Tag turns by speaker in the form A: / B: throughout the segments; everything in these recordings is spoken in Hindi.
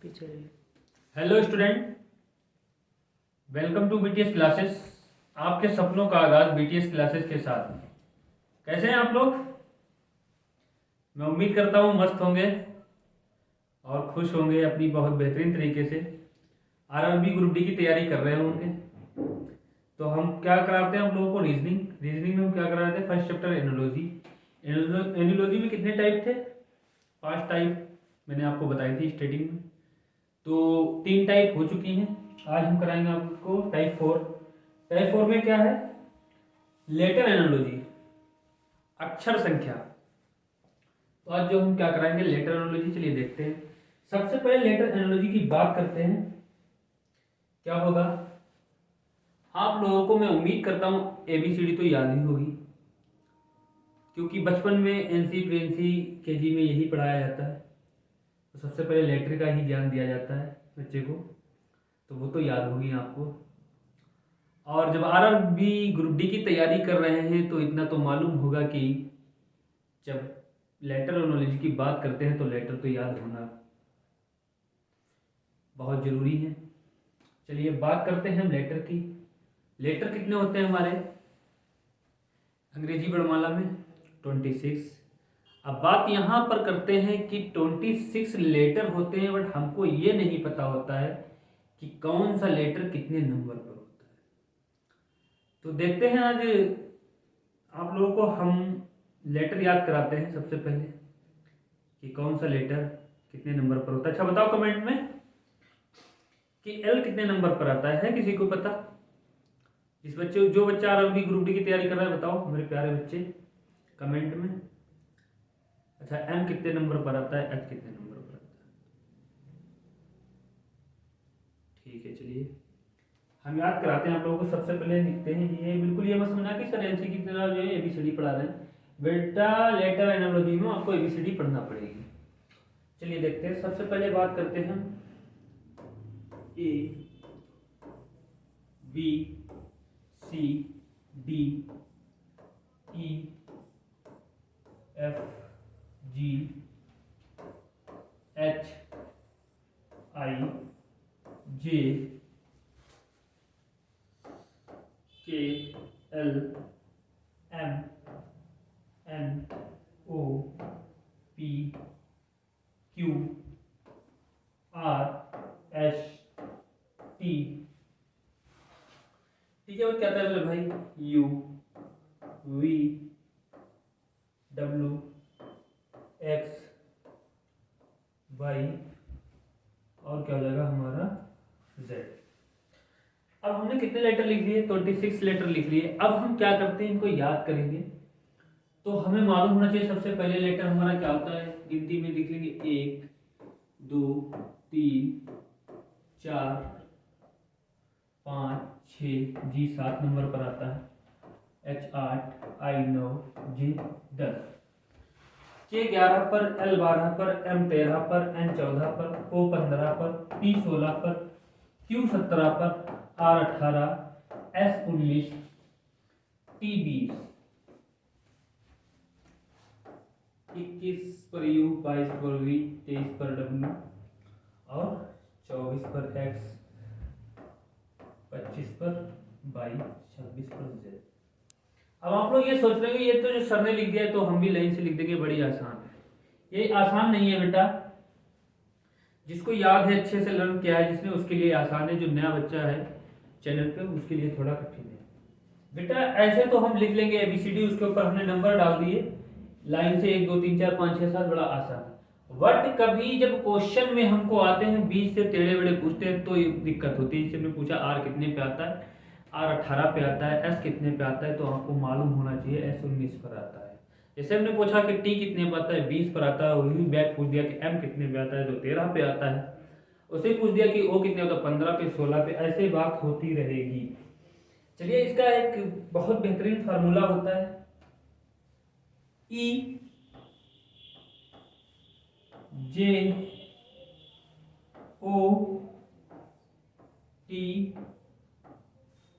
A: Hello student, welcome to BTS classes. आपके सपनों का आगाज बीटीएस क्लासेस के साथ। कैसे हैं आप लोग? मैं उम्मीद करता हूँ मस्त होंगे और खुश होंगे, अपनी बहुत बेहतरीन तरीके से आरआरबी ग्रुप डी की तैयारी कर रहे होंगे। तो हम क्या कराते हैं हम लोगों को? रीजनिंग में हम क्या कराते हैं? First chapter analogy. एनोलॉजी में कितने टाइप थे? 5 टाइप मैंने आपको बताई थी स्टार्टिंग में। तो 3 टाइप हो चुकी हैं। आज हम कराएंगे आपको टाइप 4। टाइप 4 में क्या है? लेटर एनोलॉजी, अक्षर संख्या। तो आज जो हम क्या कराएंगे, लेटर एनोलॉजी। चलिए देखते हैं। सबसे पहले लेटर एनोलॉजी की बात करते हैं। क्या होगा? आप लोगों को मैं उम्मीद करता हूं एबीसीडी तो याद ही होगी, क्योंकि बचपन में एनसी प्रेंसी केजी में यही पढ़ाया जाता है। तो सबसे पहले लेटर का ही ज्ञान दिया जाता है बच्चे को, तो वो तो याद होगी आपको। और जब आरआरबी ग्रुप डी की तैयारी कर रहे हैं तो इतना तो मालूम होगा कि जब लेटर एनोलॉजी की बात करते हैं तो लेटर तो याद होना बहुत जरूरी है। चलिए बात करते हैं हम लेटर की। लेटर कितने होते हैं हमारे अंग्रेजी वर्णमाला में? 26। अब बात यहाँ पर करते हैं कि 26 लेटर होते हैं, बट हमको ये नहीं पता होता है कि कौन सा लेटर कितने नंबर पर होता है। तो देखते हैं आज आप लोगों को हम लेटर याद कराते हैं सबसे पहले कि कौन सा लेटर कितने नंबर पर होता है। अच्छा बताओ कमेंट में कि एल कितने नंबर पर आता है किसी को पता? जो बच्चा आरआरबी ग्रुप डी की तैयारी कर रहा है बताओ मेरे प्यारे बच्चे कमेंट में। अच्छा एम कितने नंबर पर आता है? एच कितने नंबर पर आता है? ठीक है, चलिए हम याद कराते हैं आप लोगों को। सबसे पहले लिखते हैं, ये बिल्कुल ये मत समझना कि सर एनसी की तरह जो है एबीसीडी पढ़ा रहे हैं। बेटा लेटर एनोलॉजी में आपको एबीसीडी पढ़ना पड़ेगी। चलिए देखते हैं। सबसे पहले बात करते हैं A B C D E F G H I J K L M N O P Q R S T. ठीक है, और क्या था भाई? U V W X Y और क्या हो जाएगा हमारा? जेड। अब हमने कितने लेटर लिख लिए? 26 लेटर लिख लिए। अब हम क्या करते हैं, इनको याद करेंगे। तो हमें मालूम होना चाहिए सबसे पहले लेटर हमारा क्या होता है। गिनती में लिख लेंगे 1 2 3 4 5 6 जी 7 नंबर पर आता है। एच 8 आई 9 जी 10 के 11 पर, एल 12 पर, एम 13 पर, एन 14 पर, ओ 15 पर, पी 16 पर, क्यू 17 पर, आर 18, एस 19, टी 20, 21 पर यू, 22 पर वी, 23 पर डब्ल्यू और 24 पर एक्स, 25 पर वाई, 26 पर जेड। अब आप लोग ये सोच रहे हो ये तो जो सर ने लिख दिया है तो हम भी लाइन से लिख देंगे, बड़ी आसान है। ये आसान नहीं है बेटा। जिसको याद है, अच्छे से लर्न किया है जिसने, उसके लिए आसान है। जो नया बच्चा है चैनल पे उसके लिए थोड़ा कठिन है बेटा। ऐसे तो हम लिख लेंगे एबीसीडी, उसके ऊपर हमने नंबर डाल दिए लाइन से 1 2 3 4 5 6 7, बड़ा आसान है। बट कभी जब क्वेश्चन में हमको आते हैं 20 से टेढ़े बेड़े पूछते हैं तो ये दिक्कत होती है। जैसे हमने पूछा आर कितने पे आता है, आर 18 पे आता है, एस कितने पे आता है, तो आपको मालूम होना चाहिए एस 19 पर आता है। जैसे हमने पूछा कि टी कितने पे आता है, 20 पर आता है। वही बैक पूछ दिया कि एम कितने पे आता है, तो 13 पे आता है। उसे पूछ दिया कि ओ कितने होता है, 15 पे 16 पे। ऐसे बात होती रहेगी। चलिए इसका एक बहुत बेहतरीन फार्मूला होता है ई जे ओ टी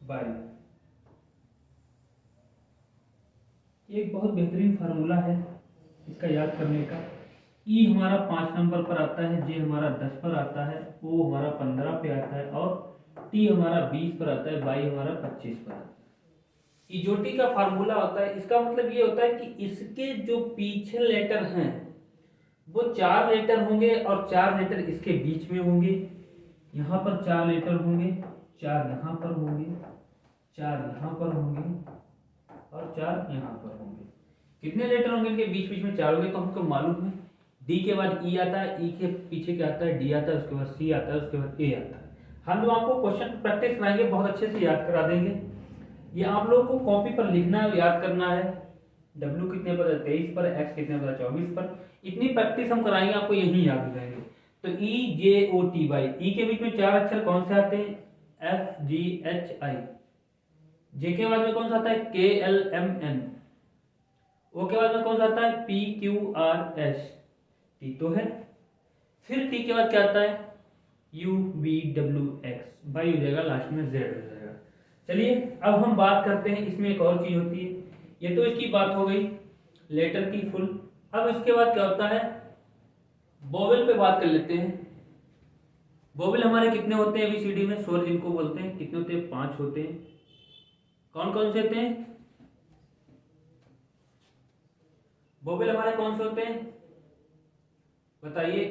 A: बाई। ये एक बहुत बेहतरीन फार्मूला है इसका याद करने का। ई हमारा 5 नंबर पर आता है, जे हमारा 10 पर आता है, ओ हमारा 15 पे आता है और टी हमारा 20 पर आता है, वाई हमारा 25 पर आता है। इजोटी का फार्मूला होता है, इसका मतलब ये होता है कि इसके जो पीछे लेटर हैं वो 4 लेटर होंगे और 4 लेटर इसके बीच में होंगे। यहाँ पर 4 लेटर होंगे, 4 यहाँ पर होंगे, 4 यहाँ पर होंगे और 4 यहाँ पर होंगे। कितने लेटर होंगे इनके बीच बीच में? 4 होंगे। तो हमको मालूम है डी के बाद ई आता है, ई के पीछे क्या आता है? डी आता है, उसके बाद सी आता है, उसके बाद ए आता है। हम लोग आपको क्वेश्चन प्रैक्टिस कराएंगे, बहुत अच्छे से याद करा देंगे। ये आप लोगों को कॉपी पर लिखना है, याद करना है। W कितने पर है? 23 पर। X कितने पर है? 24 पर। इतनी प्रैक्टिस हम कराएंगे, आपको यही याद हो जाएंगे। तो ई जे ओ टी वाई, ई के बीच में 4 अक्षर कौन से आते हैं? F G H I. J के बाद में कौन सा आता है? के एल एम एन। ओ के बाद में कौन सा आता है? P Q R S. T तो है। फिर टी के बाद क्या आता है? U V W X. Y हो जाएगा, लास्ट में जेड हो जाएगा। चलिए अब हम बात करते हैं, इसमें एक और चीज होती है। ये तो इसकी बात हो गई लेटर की फुल। अब इसके बाद क्या होता है? वोवेल पे बात कर लेते हैं। वोवेल हमारे कितने होते हैं एबीसीडी में? स्वर जिनको बोलते हैं, कितने होते हैं? 5 होते हैं। कौन कौन से होते हैं वोवेल हमारे? कौन से होते हैं बताइए।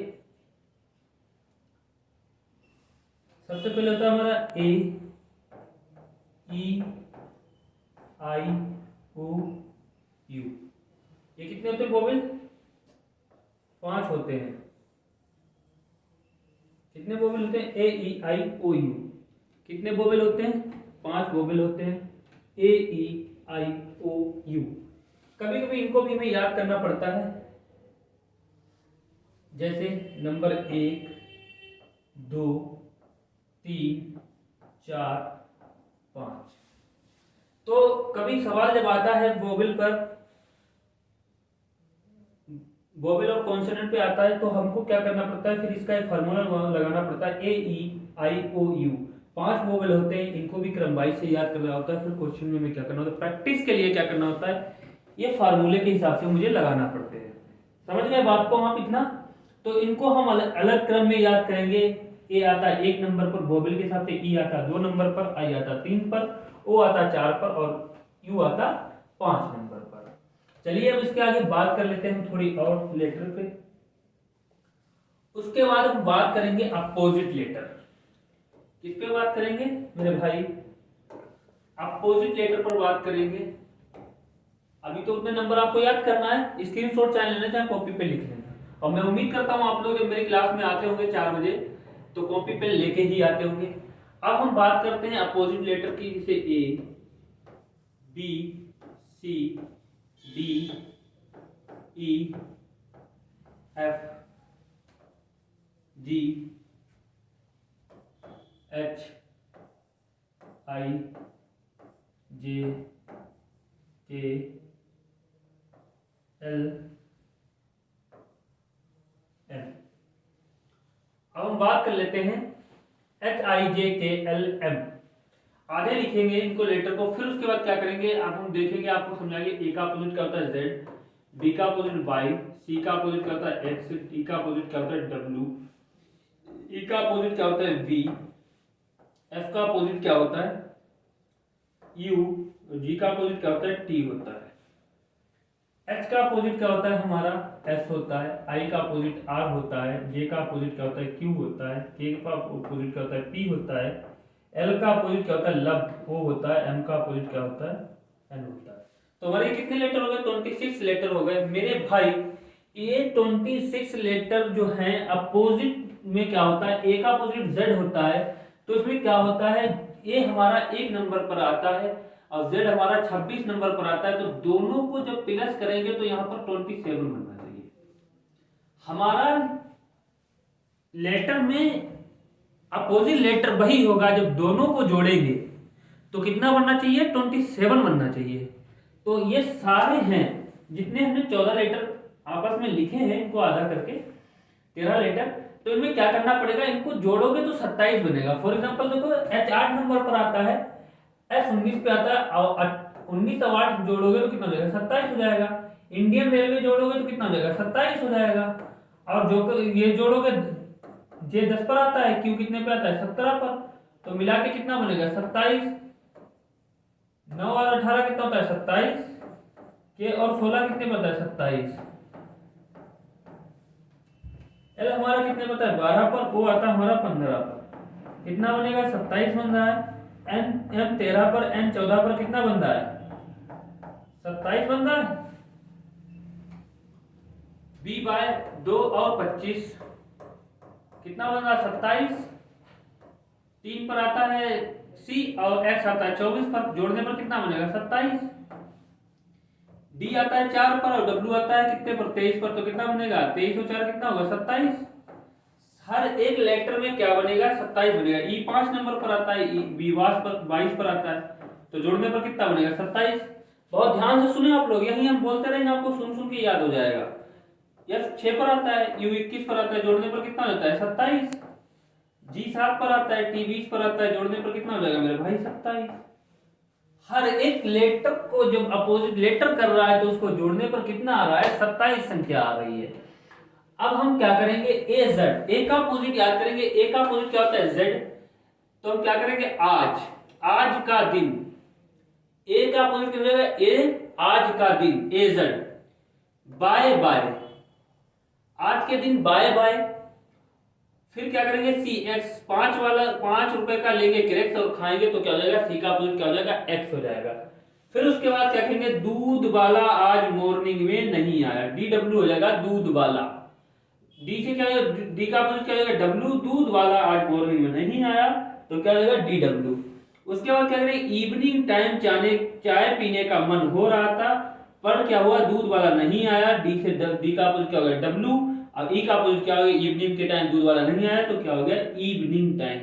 A: सबसे पहले होता है हमारा ए, ई, आई, ओ, यू। ये कितने होते हैं वोवेल? 5 होते हैं। कितने वोवेल होते हैं? ए, ई, आई, ओ, यू। कितने वोवेल होते हैं? 5 वोवेल होते हैं। ए, ई, आई, ओ, यू। कभी कभी इनको भी हमें याद करना पड़ता है, जैसे नंबर 1, 2, 3, 4, 5। तो कभी सवाल जब आता है वोवेल पर, वोवेल और कॉन्सोनेंट पे आता है, तो हमको क्या करना पड़ता है? फिर इसका एक फार्मूला लगाना पड़ता है। ए, ई, आई, ओ, यू। 5 वोवेल होते हैं, इनको भी क्रम वाइज से याद करना होता है। फिर क्वेश्चन में हमें क्या करना होता है? प्रैक्टिस के लिए क्या करना होता है? ये फार्मूले के हिसाब से मुझे लगाना पड़ते हैं। समझ गए बात को आप इतना? तो इनको हम अलग क्रम में याद करेंगे। ए आता है 1 नंबर पर वोवेल के हिसाब से, ई आता 2 नंबर पर, आई आता 3 पर, ओ आता 4 पर और यू आता 5 नंबर पर। चलिए अब इसके आगे बात कर लेते हैं थोड़ी और लेटर पे। उसके बाद हम बात करेंगे अपोजिट लेटर। किस पे बात करेंगे मेरे भाई? अपोजिट लेटर पर बात करेंगे। अभी तो उतने नंबर आपको याद करना है, स्क्रीनशॉट चाहे लेना चाहे कॉपी पे लिख लेना। और मैं उम्मीद करता हूं आप लोग जब मेरी क्लास में आते होंगे 4 बजे तो कॉपी पे लेके ही आते होंगे। अब हम बात करते हैं अपोजिट लेटर की, जैसे ए, B, C, D, E, F, G, H, I, J, K, L, M. अब हम बात कर लेते हैं H, I, J, K, L, M. आधे लिखेंगे इनको लेटर को, फिर उसके बाद क्या करेंगे आप हम देखेंगे, आपको समझाएंगे। ए का अपोजिट क्या होता है? जेड। बी का अपोजिट वाई। सी का अपोजिट क्या होता है? एक्स। डी का अपोजिट क्या होता है? डब्ल्यू। ई का अपोजिट क्या होता है? वी। एफ का अपोजिट क्या होता है? यू। जी का अपोजिट क्या होता है? टी होता है। एच का अपोजिट क्या होता है? हमारा एस होता है। आई का अपोजिट आर होता है। जे का अपोजिट क्या होता है? क्यू होता है। के का अपोजिट क्या होता है? पी होता है। एल का अपोजिट क्या होता है? लब ओ होता है। एम का अपोजिट क्या होता है? एन होता है। तो हमारे कितने लेटर हो गए? 26 लेटर हो गए मेरे भाई। ये 26 लेटर जो हैं अपोजिट में क्या होता है? ए का अपोजिट जेड होता है, तो इसमें क्या होता है? ए हमारा 1 नंबर पर आता है और जेड हमारा 26 नंबर पर आता है। तो दोनों को जब प्लस करेंगे तो यहां पर 27 बनना चाहिए। हमारा लेटर में अपोजिट लेटर वही होगा जब दोनों को जोड़ेंगे तो कितना बनना चाहिए? 27 बनना चाहिए। तो ये सारे हैं जितने हमने 14 लेटर आपस में लिखे हैं, इनको आधा करके 13 लेटर। तो इनमें क्या करना पड़ेगा? इनको जोड़ोगे तो 27 बनेगा। फॉर एग्जांपल देखो, एच 8 नंबर पर आता है, एस 19 पे आता है और 19 और 8 जोड़ोगे तो कितना हो जाएगा? 27 हो जाएगा। इंडियन रेलवे जोड़ोगे तो कितना हो जाएगा? 27 हो जाएगा। और जो ये जोड़ोगे जे 10 पर आता है, क्यू कितने पे आता है 17 पर, तो मिला के कितना बनेगा 27। 9 और 18 कितना होता है 27 के, और 16 कितने पता है 27। एल हमारा कितने पता है 12 पर, ओ आता है हमारा 15 पर, कितना बनेगा 27 बन रहा है। एन एम 13 पर, एन 14 पर कितना बन रहा है 27 बन रहा है। बी बाय 2 और 25 कितना बन रहा है 27। 3 पर आता है सी और एक्स आता है 24 पर, जोड़ने पर कितना बनेगा 27। डी आता है 4 पर और डब्ल्यू आता है कितने पर 23 पर, तो कितना बनेगा 23 और 4 कितना होगा 27। हर एक लेटर में क्या बनेगा 27 बनेगा। ई 5 नंबर पर आता है, बी 22 पर आता है, तो जोड़ने पर कितना बनेगा 27। बहुत ध्यान से सुने आप लोग, यही हम बोलते रहेंगे आपको सुन सुन के याद हो जाएगा। एफ 6 पर आता है, यू 21 पर आता है, जोड़ने पर कितना होता है 27। जी 7 पर आता है, टी 20 पर आता है, जोड़ने पर कितना हो जाएगा मेरे भाई 27। हर एक लेटर को जब अपोजिट लेटर कर रहा है तो उसको जोड़ने पर कितना आ रहा है 27 संख्या आ रही है। अब हम क्या करेंगे ए जेड, ए का अपोजिट याद करेंगे, ए का अपोजिट क्या होता है जेड, तो हम क्या करेंगे आज, आज का दिन, ए का अपोजिट क्या हो जाएगा ए, आज का दिन ए जेड। बाय बाय, आज के दिन बाय बाय। फिर क्या करेंगे सी एक्स, 5 रुपए का लेंगे क्रैक्स और खाएंगे, तो क्या हो जाएगा सी का अपोजिट क्या हो जाएगा एक्स हो जाएगा। फिर उसके बाद क्या कहेंगे दूध वाला आज मॉर्निंग में नहीं आया, डी डब्ल्यू हो जाएगा दूध वाला। डी से क्या डी का अपोजिट क्या हो जाएगा डब्ल्यू, दूध वाला आज मॉर्निंग में नहीं आया, तो क्या हो जाएगा डी डब्ल्यू। उसके बाद क्या करेंगे इवनिंग टाइम चाय पीने का मन हो रहा था, पर क्या हुआ दूध वाला नहीं आया, डी से डी का अपोजिट क्या हो गया डब्ल्यू। अब ई का अपोजिट क्या हो गया इवनिंग के टाइम दूध वाला नहीं आया, तो क्या हो गया इवनिंग टाइम,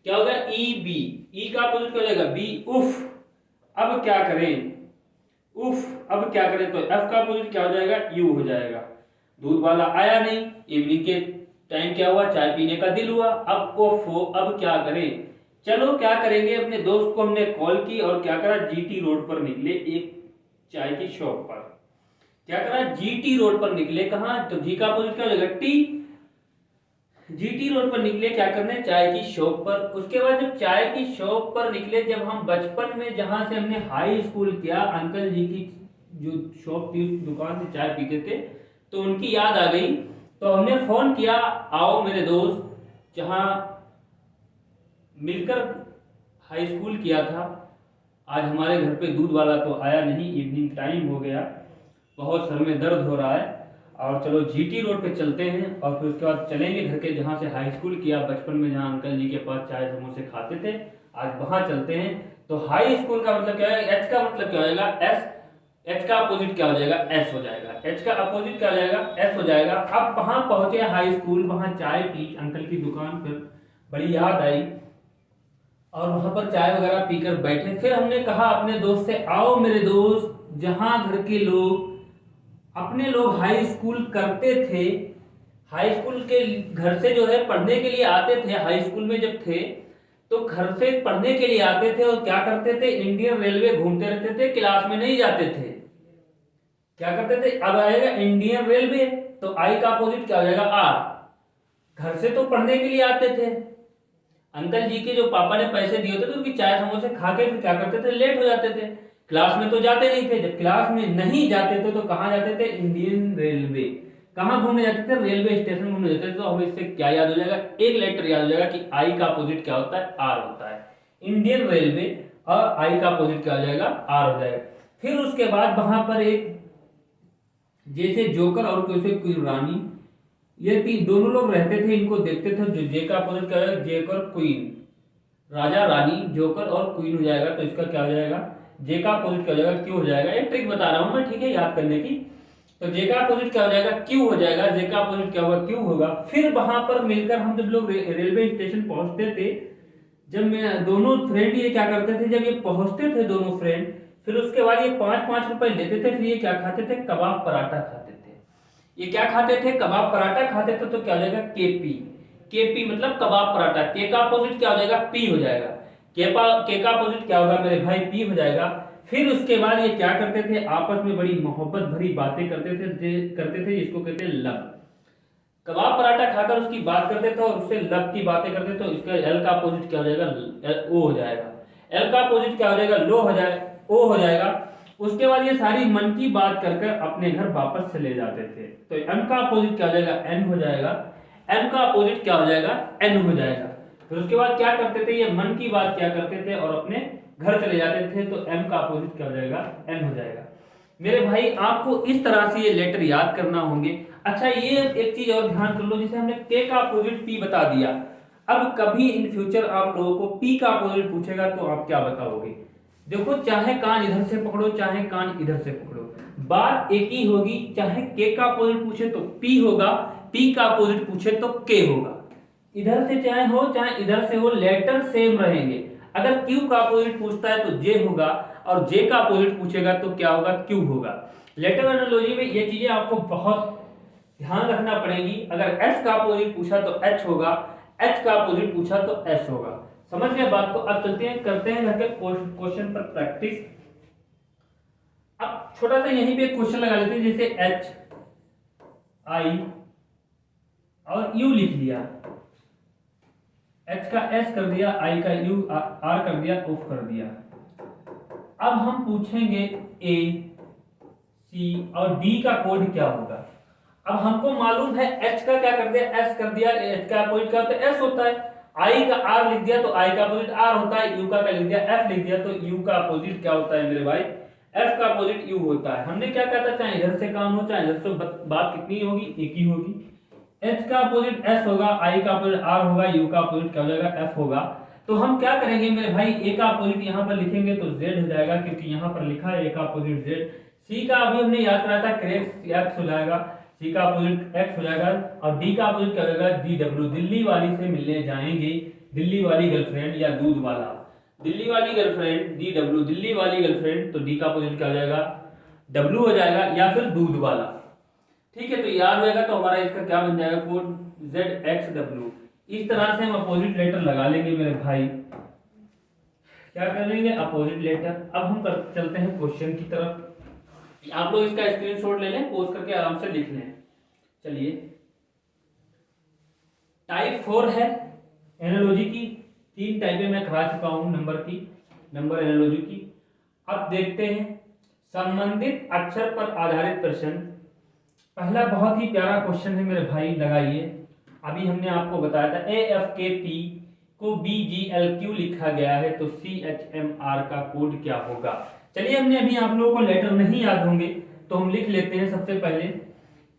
A: क्या हो गया ई बी। ई का अपोजिट क्या हो जाएगा बी उफ। अब क्या करें उफ, अब क्या करें तो एफ का अपोजिट क्या हो जाएगा यू हो जाएगा। दूध वाला आया नहीं, इवनिंग के टाइम क्या हुआ चाय पीने का दिल हुआ, अब उफ हो, अब क्या करें। चलो क्या करेंगे, अपने दोस्त को हमने कॉल की और क्या करा जीटी रोड पर निकले एक चाय की शॉप पर। क्या करा जीटी रोड पर निकले, कहां तो जी का अपोजिट क्या हो जाएगा टी। जीटी रोड पर निकले क्या करने चाय की शॉप पर। उसके बाद जब चाय की शॉप पर निकले, जब हम बचपन में जहां से हमने हाई स्कूल किया, अंकल जी की जो शॉप थी दुकान से चाय पीते थे, तो उनकी याद आ गई, तो हमने फोन किया आओ मेरे दोस्त जहां मिलकर हाई स्कूल किया था, आज हमारे घर पे दूध वाला तो आया नहीं, इवनिंग टाइम हो गया, बहुत सर में दर्द हो रहा है, और चलो जीटी रोड पे चलते हैं और फिर उसके बाद चलेंगे घर के जहाँ से हाई स्कूल किया बचपन में, जहाँ अंकल जी के पास चाय समोसे खाते थे, आज वहाँ चलते हैं। तो हाई स्कूल का मतलब क्या है, एच का मतलब क्या हो जाएगा एस, एच का अपोजिट क्या हो जाएगा एस हो जाएगा, एच का अपोजिट क्या हो जाएगा एस हो जाएगा। अब वहाँ पहुंचे हाई स्कूल, वहाँ चाय पी अंकल की दुकान पर, बड़ी याद आई और वहां पर चाय वगैरह पीकर बैठे। फिर हमने कहा अपने दोस्त से आओ मेरे दोस्त जहां घर के लोग अपने लोग हाई स्कूल करते थे, हाई स्कूल के घर से जो है पढ़ने के लिए आते थे, हाई स्कूल में जब थे तो घर से पढ़ने के लिए आते थे और क्या करते थे इंडियन रेलवे घूमते रहते थे, क्लास में नहीं जाते थे, क्या करते थे। अब आएगा इंडियन रेलवे, तो आई का अपोजिट क्या हो जाएगा आर। घर से तो पढ़ने के लिए आते थे, अंकल जी के जो पापा ने पैसे दिए होते थे उनकी चाय समोसे खा के फिर क्या करते थे लेट हो जाते थे, क्लास में तो जाते नहीं थे। जब क्लास में नहीं जाते थे तो कहाँ जाते थे इंडियन रेलवे, कहाँ घूमने जाते थे रेलवे स्टेशन घूमने जाते थे। तो हमें इससे क्या याद हो जाएगा एक लेटर याद हो जाएगा कि आई का अपोजिट क्या होता है आर होता है, इंडियन रेलवे और आई का अपोजिट क्या हो जाएगा आर हो जाएगा। फिर उसके बाद वहां पर एक जैसे जोकर और कैसे क्वीन रानी, ये दोनों लोग रहते थे, इनको देखते थे। जो जे का अपोजिट क्या है जेकर क्वीन, राजा रानी जोकर और क्वीन हो जाएगा, तो इसका क्या हो जाएगा जे का अपोजिट क्या हो जाएगा क्यू हो जाएगा। एक ट्रिक बता रहा हूं मैं, ठीक है याद करने की। तो जे का अपोजिट क्या हो जाएगा क्यू हो जाएगा, जे का अपोजिट क्या होगा क्यू होगा। फिर वहां पर मिलकर हम जब लोग रेलवे स्टेशन पहुंचते थे, जब मैं दोनों फ्रेंड ये क्या करते थे, जब ये पहुंचते थे दोनों फ्रेंड, फिर उसके बाद ये 5-5 रुपए लेते थे, फिर ये क्या खाते थे कबाब पराठा खाते थे। ये क्या खाते थे कबाब पराठा खाते थे, तो क्या हो जाएगा केपी, केपी मतलब कबाब पराठा। के का अपोजिट क्या हो जाएगा पी हो जाएगा, के का अपोजिट क्या होगा मेरे भाई पी हो जाएगा। फिर उसके बाद ये क्या करते थे आपस में बड़ी मोहब्बत भरी बातें करते थे जिसको कहते हैं लव। कबाब पराठा खाकर उसकी बात करते थे और उससे लव की बातें करते तो इसका एल का अपोजिट क्या हो जाएगा, ओ हो जाएगा। एल का अपोजिट क्या हो जाएगा, लो हो जाएगा, ओ हो जाएगा। उसके बाद ये सारी मन की बात कर कर अपने घर वापस चले जाते थे, तो एम का अपोजिट क्या हो जाएगा, एन हो जाएगा। एम का अपोजिट क्या हो जाएगा, एन हो जाएगा। फिर उसके बाद क्या करते थे, ये मन की बात क्या करते थे और अपने घर चले जाते थे, तो एम का अपोजिट क्या हो जाएगा, एन हो जाएगा। मेरे भाई आपको इस तरह से ये लेटर याद करना होंगे। अच्छा ये एक चीज और ध्यान कर लो, जैसे हमने के का अपोजिट पी बता दिया, अब कभी इन फ्यूचर आप लोगों को पी का अपोजिट पूछेगा तो आप क्या बताओगे। देखो चाहे कान इधर से पकड़ो चाहे कान इधर से पकड़ो, बात एक ही होगी। चाहे के का अपोजिट पूछे तो पी होगा, पी का अपोजिट पूछे तो के होगा। इधर से चाहे हो चाहे इधर से हो, लेटर सेम रहेंगे। अगर क्यू का अपोजिट पूछता है तो जे होगा, और जे का अपोजिट पूछेगा तो क्या होगा, क्यू होगा। लेटर एनालॉजी में ये चीजें आपको बहुत ध्यान रखना पड़ेगी। अगर एस का अपोजिट पूछा तो एच होगा, एच का अपोजिट पूछा तो एस होगा। समझ गए बात को। अब चलते हैं, करते हैं घर के क्वेश्चन पर प्रैक्टिस। अब छोटा सा यहीं पे क्वेश्चन लगा लेते हैं, जैसे एच आई और यू लिख लिया, एच का एस कर दिया, आई का यू आर कर दिया, ऑफ कर दिया। अब हम पूछेंगे ए सी और डी का कोड क्या होगा। अब हमको मालूम है एच का क्या कर दिया, एस कर दिया, एच का अपोजिट क्या होता है, एस होता है। आई का आर लिख दिया तो आई का अपोजिट आर होता है। यू का क्या लिख दिया, एफ लिख दिया, तो यू का अपोजिट क्या होता है मेरे भाई, एफ का अपोजिट यू होता है। हमने क्या कहा था, चाहे इधर से काम हो चाहे इधर से, बात कितनी होगी, एक ही होगी। एच का अपोजिट एस होगा, आई का अपोजिट आर होगा, यू का अपोजिट क्या हो जाएगा, एफ होगा। तो हम क्या करेंगे मेरे भाई, ए का अपोजिट यहाँ पर लिखेंगे तो जेड हो जाएगा, क्योंकि यहाँ पर लिखा है ए का अपोजिट जेड। सी का अभी हमने याद कराया था, करेक्ट एक्स हो जाएगा, सी का अपोजिट एक्स हो जाएगा, और डी का अपोजिट क्या हो जाएगा, डी डब्ल्यू। दिल्ली वाली से मिलने जाएंगे, दिल्ली वाली गर्लफ्रेंड या दूध वाला, दिल्ली वाली गर्लफ्रेंड डी डब्ल्यू, दिल्ली वाली गर्लफ्रेंड, तो डी का अपोजिट क्या हो जाएगा, डब्ल्यू हो जाएगा, या फिर दूध वाला। ठीक है, तो याद हो जाएगा, तो हमारा इसका क्या बन जाएगा, कोड जेड एक्स डब्ल्यू। इस तरह से हम अपोजिट लेटर लगा लेंगे मेरे भाई। क्या कर लेंगे, अपोजिट लेटर। अब हम चलते हैं क्वेश्चन की तरफ। आप लोग इसका स्क्रीनशॉट ले लें, पोस्ट करके आराम से लिख लें। चलिए, टाइप 4 है एनालॉजी की। 3 टाइपें मैं करा चुका हूं नंबर की, नंबर एनालॉजी की। अब देखते हैं संबंधित अक्षर पर आधारित प्रश्न। पहला बहुत ही प्यारा क्वेश्चन है मेरे भाई, लगाइए। अभी हमने आपको बताया था ए एफ के पी को बी जी एल क्यू लिखा गया है, तो सी एच एम आर का कोड क्या होगा। चलिए, हमने अभी आप लोगों को लेटर नहीं याद होंगे तो हम लिख लेते हैं। सबसे पहले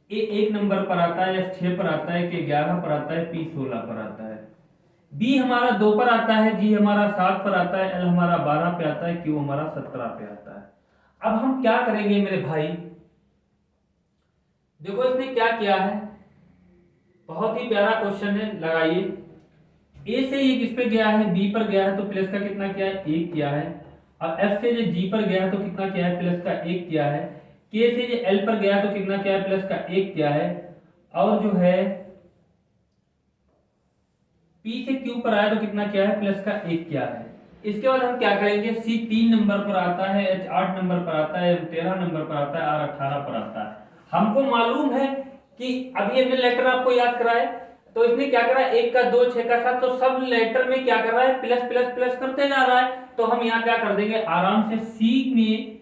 A: ए 1 नंबर पर आता है, एफ 6 पर आता है, के 11 पर आता है, पी 16 पर आता है, बी हमारा 2 पर आता है, जी हमारा 7 पर आता है, एल हमारा 12 पे आता है, क्यू हमारा 17 पे आता है। अब हम क्या करेंगे मेरे भाई, देखो इसने क्या किया है, बहुत ही प्यारा क्वेश्चन है, लगाइए। ए से ये किस पे गया है, बी पर गया है, तो प्लस का कितना किया है, 1 किया है। और एफ से ये जी पर गया है तो कितना किया है, प्लस का 1 किया है। के से ये एल पर गया है तो कितना किया है, प्लस का 1 किया है। और जो है पी से क्यू पर आया तो कितना किया है, प्लस का 1 किया है। इसके बाद हम क्या करेंगे, सी 3 नंबर पर आता है, एच 8 नंबर पर आता है, 13 नंबर पर आता है, आर 18 पर आता है। हमको मालूम है कि अभी हमने लेटर आपको याद कराए, तो इसने क्या करा, 1 का 2 6 का 7, तो सब लेटर में क्या कर रहा है, प्लस प्लस प्लस करते जा रहा है। तो हम यहाँ क्या कर देंगे, आराम से सी में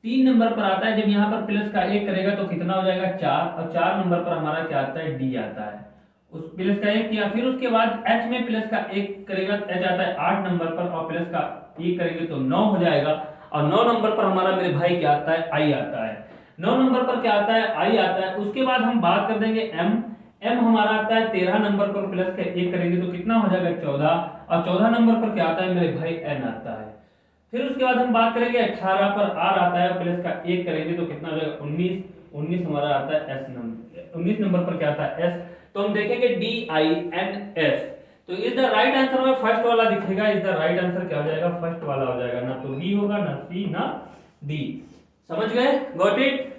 A: 3 नंबर पर आता है, जब यहाँ पर प्लस का 1 करेगा तो कितना हो जाएगा, 4, और 4 नंबर पर हमारा क्या आता है, डी आता है। उस प्लस का 1 किया, फिर उसके बाद एच में प्लस का 1 करेगा, एच आता है 8 नंबर पर, और प्लस का 1 करेंगे तो 9 हो जाएगा। और 9 नंबर पर हमारा मेरे भाई क्या आता है, आई आता है। 9 नंबर पर क्या आता है, आई आता है। उसके बाद हम बात कर देंगे एम, एम हमारा आता है 13 नंबर पर, प्लस का 1 करेंगे तो कितना हो जाएगा, 14, और 14 नंबर पर क्या आता है मेरे भाई, एन आता है। फिर उसके बाद हम बात करेंगे 18 पर आर आता है, प्लस का 1 करेंगे तो कितना हो जाएगा, 19, 19 हमारा आता है एस नंबर, 19 नंबर पर क्या आता है, एस। तो हम देखेंगे डी आई एन एस, तो इज द राइट आंसर में फर्स्ट वाला दिखेगा, इज द राइट आंसर क्या हो जाएगा, फर्स्ट वाला हो जाएगा, ना तो डी होगा, ना सी, ना डी। समझ गए, गॉट इट,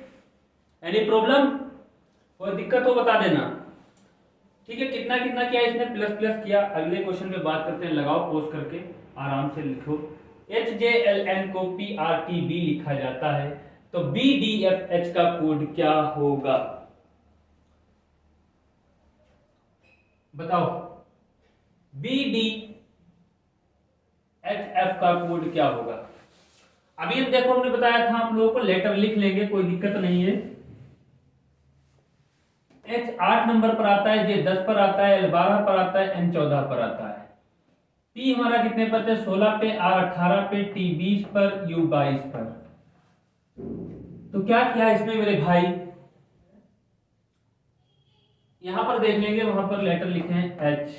A: एनी प्रॉब्लम, कोई दिक्कत हो बता देना। ठीक है, कितना कितना किया इसने, प्लस प्लस किया। अगले क्वेश्चन पे बात करते हैं, लगाओ पोस्ट करके आराम से लिखो। एच जे एल एन को पी आर टी बी लिखा जाता है, तो बी डी एफ एच का कोड क्या होगा। बताओ बी डी एच एफ का कोड क्या होगा। अभी हम देखो हमने बताया था आप लोगों को लेटर लिख लेंगे, कोई दिक्कत नहीं है। एच 8 नंबर पर आता है, जे 10 पर आता है, एल 12 पर आता है, एन 14 पर आता है। पी हमारा कितने पर थे, 16 पे, आर 18 पे, टी 20 पर, यू 22 पर। तो क्या किया इसमें मेरे भाई, यहां पर देख लेंगे, वहां पर लेटर लिखे हैं H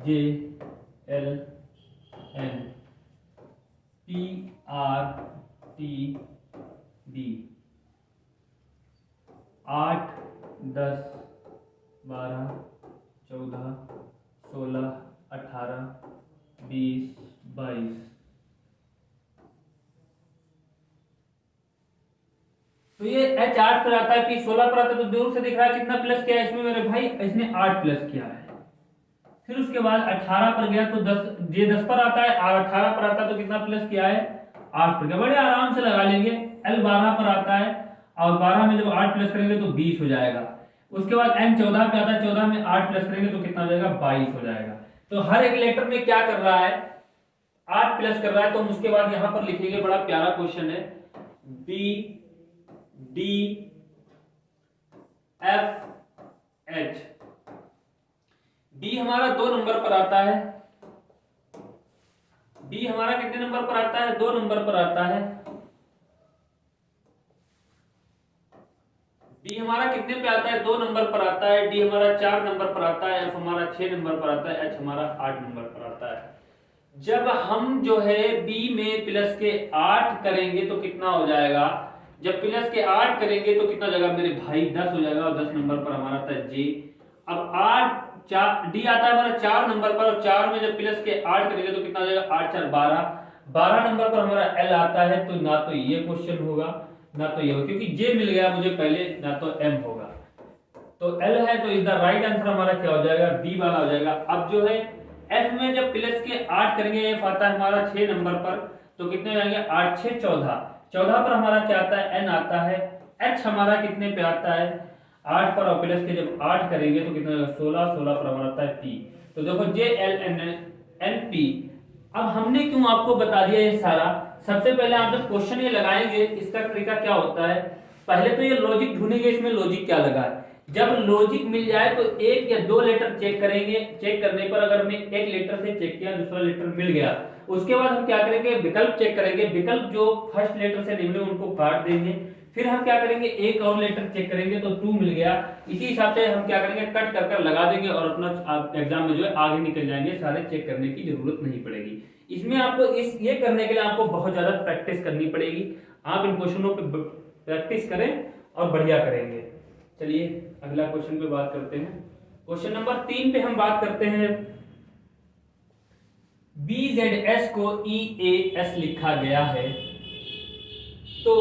A: J L N P R T D, 8 10 12 14 16 18 20 22। तो ये एच 8 पर आता है, पी 16 पर आता है, तो दूर से दिख रहा है कितना प्लस किया है इसमें मेरे भाई, इसने 8 प्लस किया है। फिर उसके बाद 18 पर गया तो 10, जे 10 पर आता है, आर 18 पर आता है, तो कितना प्लस किया है, 8 पर गया। बड़े आराम से लगा लेंगे। एल 12 पर आता है और 12 में जब 8 प्लस करेंगे तो 20 हो जाएगा। उसके बाद एन 14 पे आता है, 14 में 8 प्लस करेंगे तो कितना हो जाएगा, 22 हो जाएगा। तो हर एक लेटर में क्या कर रहा है, 8 प्लस कर रहा है। तो हम उसके बाद यहां पर लिखेंगे, बड़ा प्यारा क्वेश्चन है, B D F H. D हमारा 2 नंबर पर आता है, डी हमारा कितने नंबर पर आता है, 2 नंबर पर आता है। डी हमारा कितने पे आता है, 2 नंबर पर आता है। डी हमारा 4 नंबर पर आता है, एफ हमारा 6 नंबर पर आता है, एच हमारा 8 नंबर पर आता है। जब हम जो है बी में प्लस के 8 करेंगे तो कितना हो जाएगा, जब प्लस के 8 करेंगे तो कितना हो जाएगा मेरे भाई, 10 हो जाएगा। और 10 नंबर पर हमारा आता है जे। अब 8 4 डी आता है हमारा 4 नंबर पर, और 4 में जब प्लस के 8 करेंगे तो कितना हो जाएगा, 8 4 12। 12 नंबर पर हमारा एल आता है। तो ना तो ये क्वेश्चन होगा ना तो ये होगा, क्योंकि जे मिल गया मुझे पहले, ना तो एम होगा। तो एल है, तो इज द राइट आंसर हमारा क्या हो जाएगा, बी वाला हो जाएगा। अब जो है एफ में जब प्लस के 8 करेंगे, एफ आता है हमारा 6 नंबर पर, तो कितने हो जाएंगे, 8 6 14। 14 पर हमारा क्या आता है, एन आता है। एच हमारा कितने पे आता है, 8 पर, और प्लस के जब 8 करेंगे तो कितना होगा, 16। 16 पर हमारा आता है पी। तो देखो J L N N P. अब हमने क्यों आपको बता दिया ये सारा, सबसे पहले आप जब क्वेश्चन ये लगाएंगे, इसका तरीका क्या होता है, पहले तो ये लॉजिक ढूंढेंगे, इसमें लॉजिक क्या लगा है। जब लॉजिक मिल जाए तो 1 या 2 लेटर चेक करेंगे। चेक करने पर अगर मैं एक लेटर से चेक किया, दूसरा लेटर मिल गया, उसके बाद हम क्या करेंगे, विकल्प चेक करेंगे। विकल्प जो फर्स्ट लेटर से निकले उनको काट देंगे। फिर हम क्या करेंगे, एक और लेटर चेक करेंगे तो 2 मिल गया। इसी हिसाब से हम क्या करेंगे, कट कर कर लगा देंगे और अपना एग्जाम में जो है आगे निकल जाएंगे। सारे चेक करने की जरूरत नहीं पड़ेगी। इसमें आपको ये करने के लिए आपको बहुत ज्यादा प्रैक्टिस करनी पड़ेगी। आप इन क्वेश्चनों पे प्रैक्टिस करें और बढ़िया करेंगे। चलिए अगला क्वेश्चन पे बात करते हैं। क्वेश्चन नंबर 3 पे हम बात करते हैं, BZS को EAS लिखा गया है, तो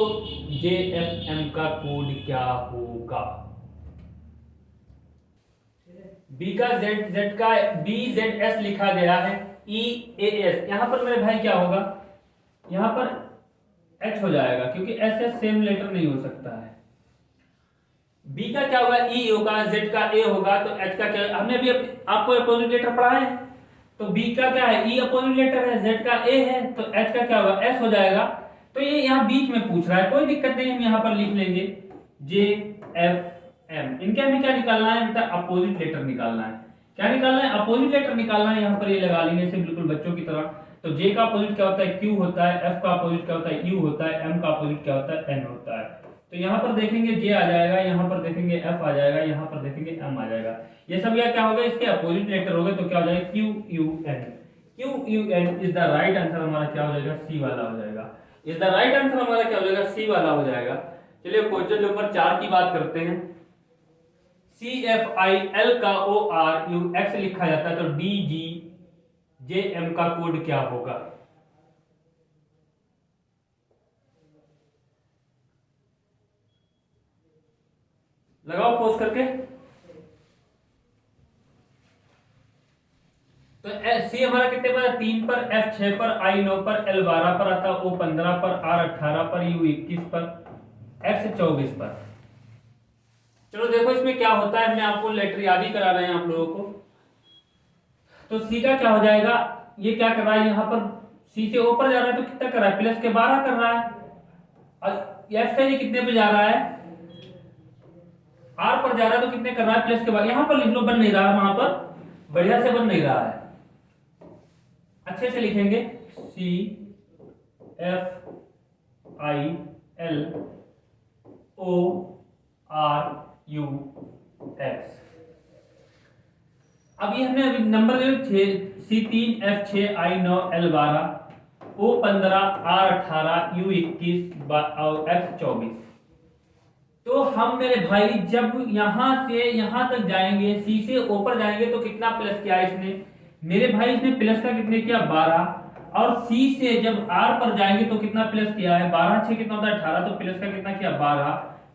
A: JFM का कोड क्या होगा। B का Z का BZS लिखा गया है, EAS यहां पर मेरे भाई क्या होगा, यहां पर H हो जाएगा, क्योंकि S से सेम लेटर नहीं हो सकता है। B का क्या होगा, E होगा, Z का A होगा, तो H का क्या, हमने अभी आपको अपोजिट लेटर पढ़ा है। तो B का क्या है, E अपोजिट लेटर है, Z का A है, तो H का क्या होगा, S हो जाएगा। तो ये यहाँ बीच में पूछ रहा है, कोई दिक्कत नहीं, हम यहाँ पर लिख लेंगे JFM। इनके हमें क्या निकालना है बेटा, अपोजिट लेटर निकालना है। क्या निकालना है, अपोजिट लेटर निकालना है। यहाँ पर ये लगा लेंगे इसे बिल्कुल बच्चों की तरह। तो J का अपोजिट क्या होता है, Q होता है। F का अपोजिट क्या होता है, U होता है। M का अपोजिट क्या होता है, N होता है। तो यहाँ पर देखेंगे J आ जाएगा, यहाँ पर देखेंगे F आ जाएगा, यहाँ पर देखेंगे M आ जाएगा। ये सब क्या होगा, इसके अपोजिट लेटर हो गए, तो क्या हो जाएगा, QUN। QUN is the right answer हमारा क्या हो जाएगा, C वाला हो जाएगा। इज द राइट आंसर हमारा क्या हो जाएगा, C वाला हो जाएगा। चलिए क्वेश्चन नंबर 4 की बात करते हैं। CFIL का ORUX लिखा जाता है, तो DGJM का कोड क्या होगा। लगाओ पोस्ट करके। तो C हमारा कितने पर, 3 पर, F 6 पर, I 9 पर, L 12 पर आता, O 15 पर, R 18 पर, U 21 पर, X 24 पर। चलो देखो इसमें क्या होता है, मैं आपको लेटर याद ही करा रहे हैं आप लोगों को। तो सी का क्या हो जाएगा, ये क्या कर रहा है यहाँ पर, सी से ऊपर जा रहा है तो कितना कर रहा है, प्लस के 12 कर रहा है। और एफ है ये कितने पे जा रहा है, आर पर जा रहा है तो कितने कर रहा है, प्लस के 12। यहां पर लिख लो, बन नहीं रहा है वहां पर, बढ़िया से बन नहीं रहा है, अच्छे से लिखेंगे, C F I L O R U X. अब ये हमने अभी number C3F6I9L12 O15 R18 U21 और X24। तो हम मेरे भाई जब यहां से यहां तक जाएंगे, सी से ऊपर जाएंगे तो कितना प्लस किया इसने, मेरे भाई इसने प्लस का कितने किया 12। और सी से जब आर पर जाएंगे तो कितना प्लस किया है, 12 6 कितना होता है 18, तो प्लस का कितना किया 12।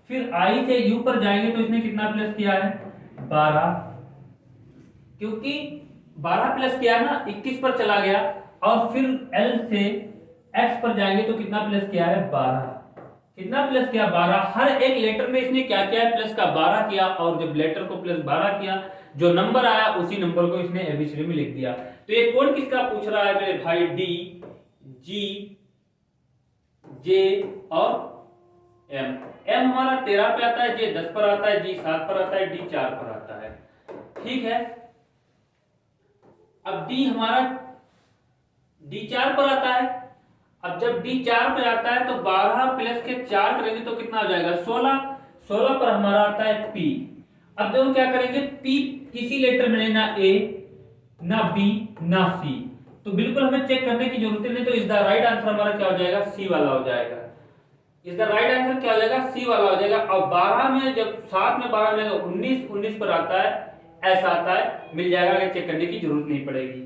A: फिर आई से यू पर जाएंगे तो इसने कितना प्लस किया है 12, क्योंकि 12 प्लस किया ना 21 पर चला गया। और फिर एल से एक्स पर जाएंगे तो कितना प्लस किया है 12, कितना प्लस किया 12। हर एक लेटर में इसने क्या किया है, प्लस का 12 किया, और जब लेटर को प्लस 12 किया, जो नंबर आया उसी नंबर को इसने एबीसीडी में लिख दिया। तो ये कोड किसका पूछ रहा है मेरे भाई, डी जी जे और एम। एम हमारा 13 पे आता है, जे 10 पर आता है, जी 7 पर आता है, डी 4 पर आता है, ठीक है। अब डी हमारा डी 4 पर आता है। अब जब डी 4 पे आता है तो 12 प्लस के 4 करेंगे तो कितना हो जाएगा 16। 16 पर हमारा आता है पी। अब देखो क्या करेंगे, पी किसी लेटर में नहीं, ना ए ना बी ना सी, तो बिल्कुल हमें चेक करने की जरूरत नहीं। तो इज द राइट आंसर हमारा क्या हो जाएगा, सी वाला हो जाएगा। इज द राइट आंसर क्या हो जाएगा, सी वाला हो जाएगा। और 12 में जब 7 में 12 में 19 19 पर आता है, ऐसा आता है, मिल जाएगा, आगे चेक करने की जरूरत नहीं पड़ेगी।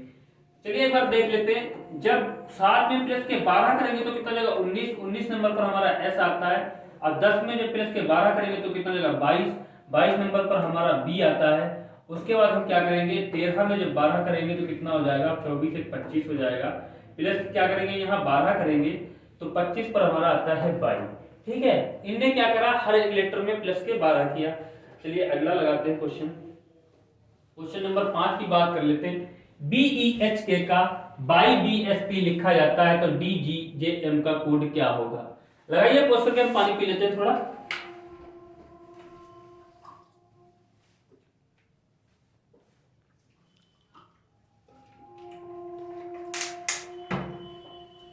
A: चलिए एक बार देख लेते हैं, जब 7 में प्लस के 12 करेंगे तो कितना हो जाएगा 19। 19 नंबर पर हमारा एस आता है। और 10 में जब प्लस के 12 करेंगे तो कितना हो जाएगा 22। 22 नंबर पर हमारा बी आता है। उसके बाद हम क्या करेंगे, 13 में जब 12 करेंगे तो कितना हो जाएगा 24 से 25 हो जाएगा। प्लस क्या करेंगे, यहाँ 12 करेंगे तो 25 पर हमारा आता है 22, ठीक है। इनने क्या करा, हर एक लेटर में प्लस के 12 किया। चलिए अगला लगाते हैं क्वेश्चन। क्वेश्चन नंबर 5 की बात कर लेते हैं। BEHK का बाई BSP लिखा जाता है तो DGJM का कोड क्या होगा। लगाइए क्वेश्चन के, हम पानी पी लेते हैं थोड़ा।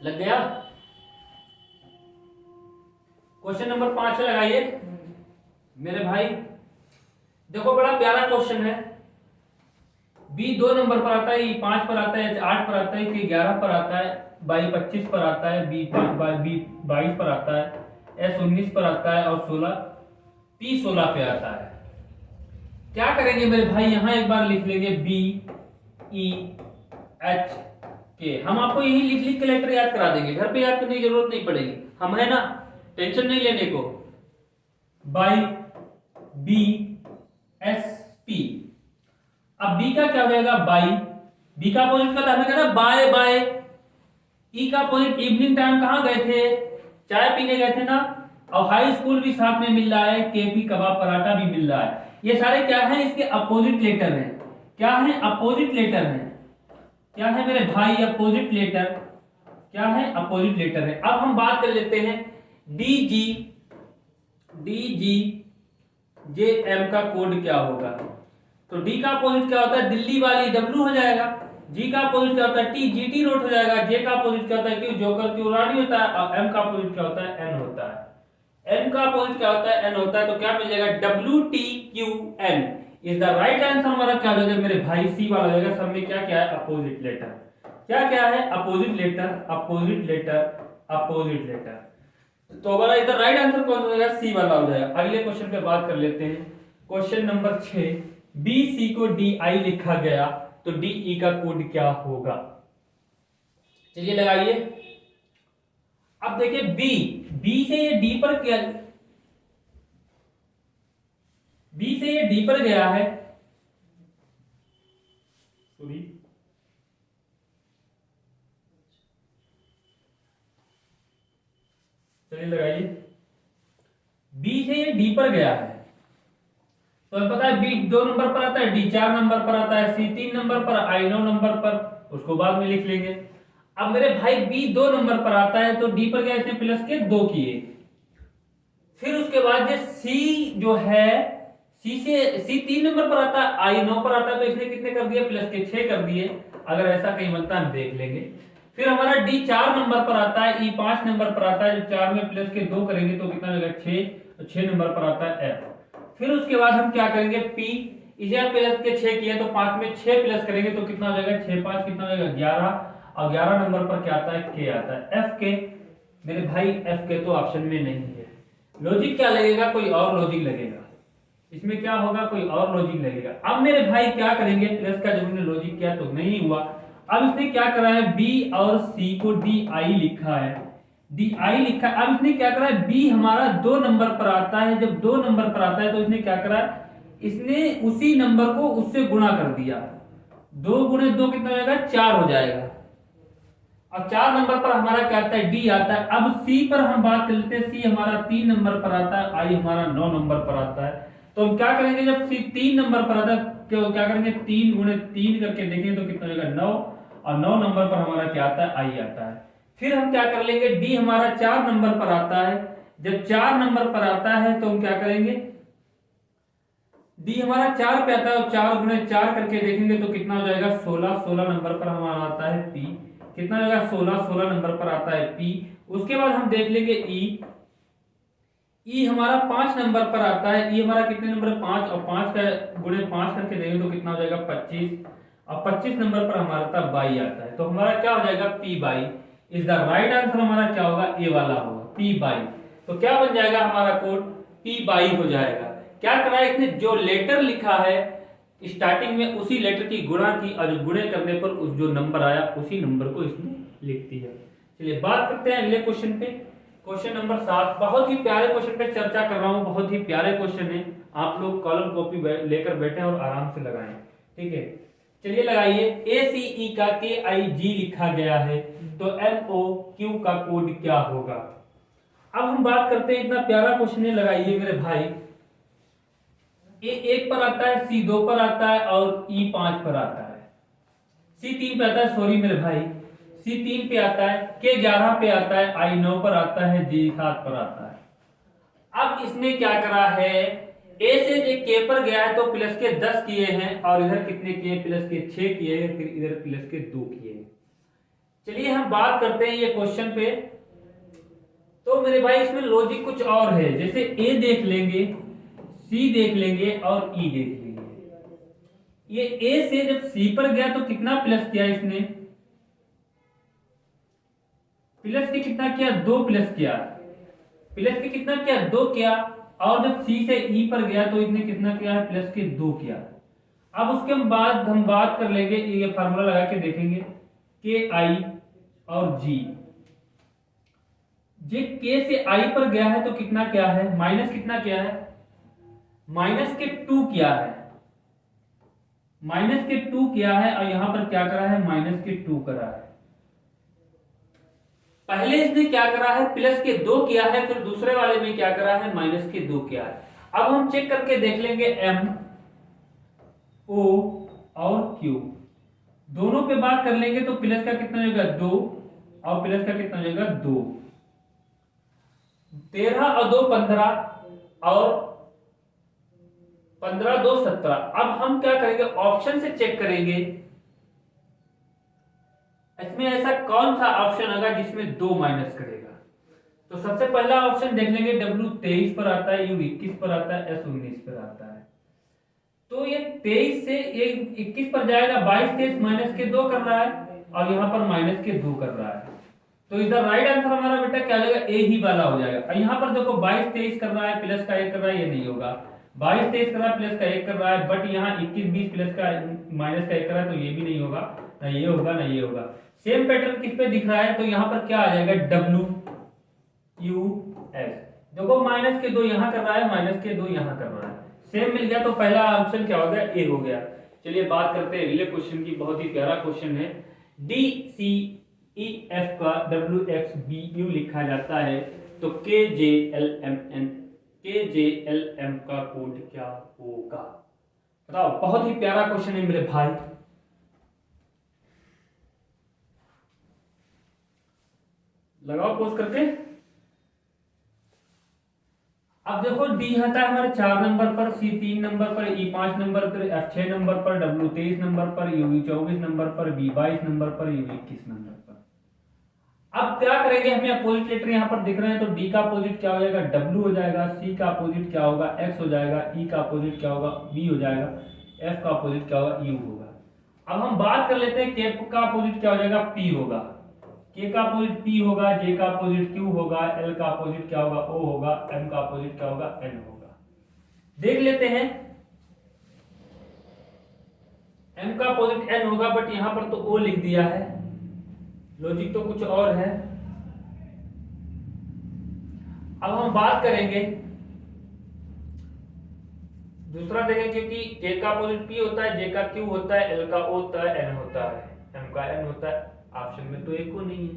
A: लग गया। क्वेश्चन नंबर 5 लगाइए मेरे भाई। देखो बड़ा प्यारा क्वेश्चन है। बी 2 नंबर पर आता है, ई 5 पर आता है, 8 पर आता है, के 11 पर आता है, बाई 25 पर आता है, बी 22 पर आता है, एस 19 पर आता है, और 16 पी 16 पे आता है। क्या करेंगे मेरे भाई, यहां एक बार लिख लेंगे बी ई एच के। हम आपको यही लिख लिख के लेटर याद करा देंगे, घर पे याद करने की जरूरत नहीं पड़ेगी, हम है ना, टेंशन नहीं लेने को। By B S P. अब बी का क्या हो जाएगा बाई, बी का अपोजिट का हमें कहना बाय बाय। ई का अपोजिट, इवनिंग टाइम कहां गए थे, चाय पीने गए थे ना। और हाई स्कूल भी साथ में मिल रहा है, केपी कबाब पराठा भी मिल रहा है। ये सारे क्या है, इसके अपोजिट लेटर हैं। क्या है, अपोजिट लेटर हैं। क्या है मेरे भाई, अपोजिट लेटर। क्या है, अपोजिट लेटर है। अब हम बात कर लेते हैं डी जी जे एम का कोड क्या होगा। तो डी का अपोजिट क्या होता है, दिल्ली वाली, डब्ल्यू हो जाएगा। जी का अपोजिट क्या होता है, टी, जीटी रोड हो जाएगा। जे का अपोजिट क्या होता है, क्यू, जोकर क्यू रानी होता है। और एम का अपोजिट क्या होता है, एन होता है। एन का अपोजिट क्या होता है, एन होता है। तो क्या मिल जाएगा, W T Q N. Is the right answer हमारा क्या हो जाएगा मेरे भाई, सी वाला हो जाएगा। सब में क्या क्या है, अपोजिट लेटर। क्या क्या है, opposite letter, opposite letter, opposite letter. तो हमारा इधर राइट आंसर कौन हो जाएगा, सी वाला हो जाएगा। अगले क्वेश्चन पे बात कर लेते हैं। क्वेश्चन नंबर 6, बी सी को डी आई लिखा गया तो डी ई का कोड क्या होगा। चलिए लगाइए। अब देखिए बी, बी से ये डी पर क्या, बी से ये डी पर गया है, सॉरी, चलिए लगाइए। बी से ये डी पर गया है, तो हमें पता है बी 2 नंबर पर आता है, डी 4 नंबर पर आता है, सी 3 नंबर पर, आई 9 नंबर पर, उसको बाद में लिख लेंगे। अब मेरे भाई बी 2 नंबर पर आता है तो डी पर गया इसने प्लस के 2 किए। फिर उसके बाद जो सी जो है, सी 3 नंबर पर आता है, आई 9 पर आता है, तो इसने कितने कर दिए, प्लस के 6 कर दिए। अगर ऐसा कहीं बनता है हम देख लेंगे। फिर हमारा डी 4 नंबर पर आता है, ई 5 नंबर पर आता है, जब 4 में प्लस के 2 करेंगे तो कितना मिलेगा 6, 6 नंबर पर आता है एफ। फिर उसके बाद हम क्या करेंगे, पी, इसे प्लस के 6 किए तो 5 में 6 प्लस करेंगे तो कितना हो जाएगा, 6 5 कितना हो जाएगा 11, और 11 नंबर पर क्या आता है, के आता है। एफ के मेरे भाई, एफ के तो ऑप्शन में नहीं है। लॉजिक क्या लगेगा, कोई और लॉजिक लगेगा, इसमें क्या होगा, कोई और लॉजिक लगेगा। अब मेरे भाई क्या करेंगे, प्लस का जब हमने लॉजिक किया तो नहीं हुआ। अब इसने क्या करा है, बी और सी को डी आई लिखा है, डी आई लिखा है। अब इसने क्या करा है, बी हमारा 2 नंबर पर आता है, जब 2 नंबर पर आता है तो इसने क्या करा है, इसने उसी नंबर को उससे गुणा कर दिया। 2 गुणे 2 कितना हो जाएगा, 4 हो जाएगा। अब 4 नंबर पर हमारा क्या आता है, डी आता है। अब सी पर हम बात कर लेते हैं, सी हमारा 3 नंबर पर आता है, आई हमारा 9 नंबर पर आता है। तो हम क्या करेंगे, जब सी 3 नंबर पर आता है क्या करेंगे, 3 गुणे 3 करके देखेंगे तो कितना हो जाएगा 9, और 9 नंबर पर हमारा क्या आता है, आई आता है। फिर हम क्या कर लेंगे, डी हमारा 4 नंबर पर आता है, जब 4 नंबर पर आता है तो हम क्या करेंगे, डी हमारा 4 पे आता है, 4 गुणे 4 करके देखेंगे तो कितना हो जाएगा 16, 16 नंबर पर हमारा आता है पी, कितना हो जाएगा 16, 16 नंबर पर आता है पी। उसके बाद हम देख लेंगे ई, ई हमारा 5 नंबर पर आता है, ई हमारा कितने नंबर, 5, और 5 का गुणे 5 करके देंगे तो कितना हो जाएगा 25, और 25 नंबर पर हमारा था बाई आता है। तो हमारा क्या हो जाएगा, P by is the right answer. हमारा क्या होगा, ए वाला होगा, पी बाई। तो क्या बन जाएगा हमारा कोड, पी बाई हो जाएगा। क्या करा है इसने, जो लेटर लिखा है स्टार्टिंग में उसी लेटर की गुणा की, और जो गुणे करने पर उस जो नंबर आया उसी नंबर को इसने लिख दिया। चलिए बात करते हैं अगले क्वेश्चन पे, क्वेश्चन नंबर 7। बहुत ही प्यारे क्वेश्चन पे चर्चा कर रहा हूं, बहुत ही प्यारे क्वेश्चन है। आप लोग कॉलम कॉपी लेकर बैठे और आराम से लगाएं, ठीक है। चलिए लगाइए, ए सी ई का के आई जी लिखा गया है, तो एन ओ क्यू का कोड क्या होगा। अब हम बात करते हैं, इतना प्यारा क्वेश्चन है, लगाइए मेरे भाई। ए 1 पर आता है, सी 2 पर आता है, और ई 5 पर आता है, सी 3 पे आता है, सॉरी मेरे भाई, सी 3 पे आता है, के 11 पे आता है, आई 9 पर आता है, जी 7 पर आता है। अब इसने क्या करा है, ए से जे के पर गया है तो प्लस के 10 किए हैं, और इधर कितने किए, प्लस के 6 किए हैं, फिर इधर प्लस के 2 किए हैं। चलिए हम बात करते हैं ये क्वेश्चन पे। तो मेरे भाई इसमें लॉजिक कुछ और है, जैसे ए देख लेंगे, सी देख लेंगे, और ई देख लेंगे। ये ए से जब सी पर गया तो कितना प्लस किया इसने, प्लस के कितना किया, 2 प्लस किया, प्लस के कितना किया, 2 किया। और जब सी से ई पर गया तो इसने कितना किया है, प्लस के 2 किया। अब उसके बाद हम बात कर लेंगे, ये फार्मूला लगा के देखेंगे, के आई और जी। जे के से आई पर गया है तो कितना क्या है, माइनस कितना किया है, माइनस के 2 किया है, माइनस के 2 किया है, और यहां पर क्या करा है, माइनस के 2 करा है। पहले इसने क्या करा है, प्लस के 2 किया है, फिर दूसरे वाले में क्या करा है, माइनस के 2 किया है। अब हम चेक करके देख लेंगे, एम ओ और क्यू दोनों पे बात कर लेंगे तो प्लस का कितना हो जाएगा 2, और प्लस का कितना हो जाएगा 2, 13 और 2 15, और 15 2 17। अब हम क्या करेंगे, ऑप्शन से चेक करेंगे इसमें ऐसा कौन सा ऑप्शन होगा जिसमें 2 माइनस करेगा। तो सबसे पहला ऑप्शन देख लेंगे, डब्ल्यू 23 पर आता है, यू 21 पर आता है, एस 19 पर आता है। तो ये 23 से ये 21 पर जाएगा, 22 23 माइनस के 2 कर रहा है, और यहाँ पर माइनस के 2 कर रहा है। तो इधर राइट आंसर हमारा बेटा क्या हो जाएगा, ए ही वाला हो जाएगा। और यहाँ पर देखो 22 23 कर रहा है, प्लस का 1 कर रहा है, ये नहीं होगा। 22 23 कर रहा है, प्लस का 1 कर रहा है, बट यहाँ 21 20 प्लस का माइनस का 1 कर रहा है, तो ये भी नहीं होगा, ना ये होगा ना ये होगा। सेम पैटर्न किस पे दिख रहा है, तो यहाँ पर क्या आ जाएगा, डब्ल्यू यू एस। देखो माइनस के 2 यहाँ कर रहा है, माइनस के 2 यहाँ कर रहा है, सेम मिल गया। तो पहला ऑप्शन क्या हो गया, ए हो गया। चलिए बात करते हैं अगले क्वेश्चन की, बहुत ही प्यारा क्वेश्चन है। डी सी ई एफ का डब्ल्यू एक्स बी यू लिखा जाता है, तो K J L M N KJLM का कोड क्या होगा? बताओ, बहुत ही प्यारा क्वेश्चन है मेरे भाई। लगाओ पोज करके। अब देखो, डी आता है हमारे 4 नंबर पर, सी 3 नंबर पर, ई 5 नंबर पर, एफ 6 नंबर पर, डब्ल्यू 23 नंबर पर, यूवी 24 नंबर पर, बी 22 नंबर पर, यूवी 21 नंबर पर। अब क्या करेंगे, हमें अपोजिट लेटर यहाँ पर दिख रहे हैं, तो डी का अपोजिट क्या हो जाएगा? डब्ल्यू हो जाएगा। सी का अपोजिट क्या होगा? एक्स हो जाएगा। ई का अपोजिट क्या होगा? बी हो जाएगा। एफ का अपोजिट क्या होगा? यू होगा। अब हम बात कर लेते हैं, के का अपोजिट क्या हो जाएगा? पी होगा। के का अपोजिट पी होगा, जे का अपोजिट क्यू होगा, एल का अपोजिट क्या होगा? ओ होगा, एम का अपोजिट क्या होगा? एन होगा। देख लेते हैं, एम का अपोजिट एन होगा, बट यहां पर तो ओ लिख दिया है, लॉजिक तो कुछ और है। अब हम बात करेंगे दूसरा, देखें, क्योंकि के का अपोजिट पी होता है, जे का क्यू होता है, एल का ओ होता है, एन होता है, एम का एन होता है। ऑप्शन में तो एक को नहीं है,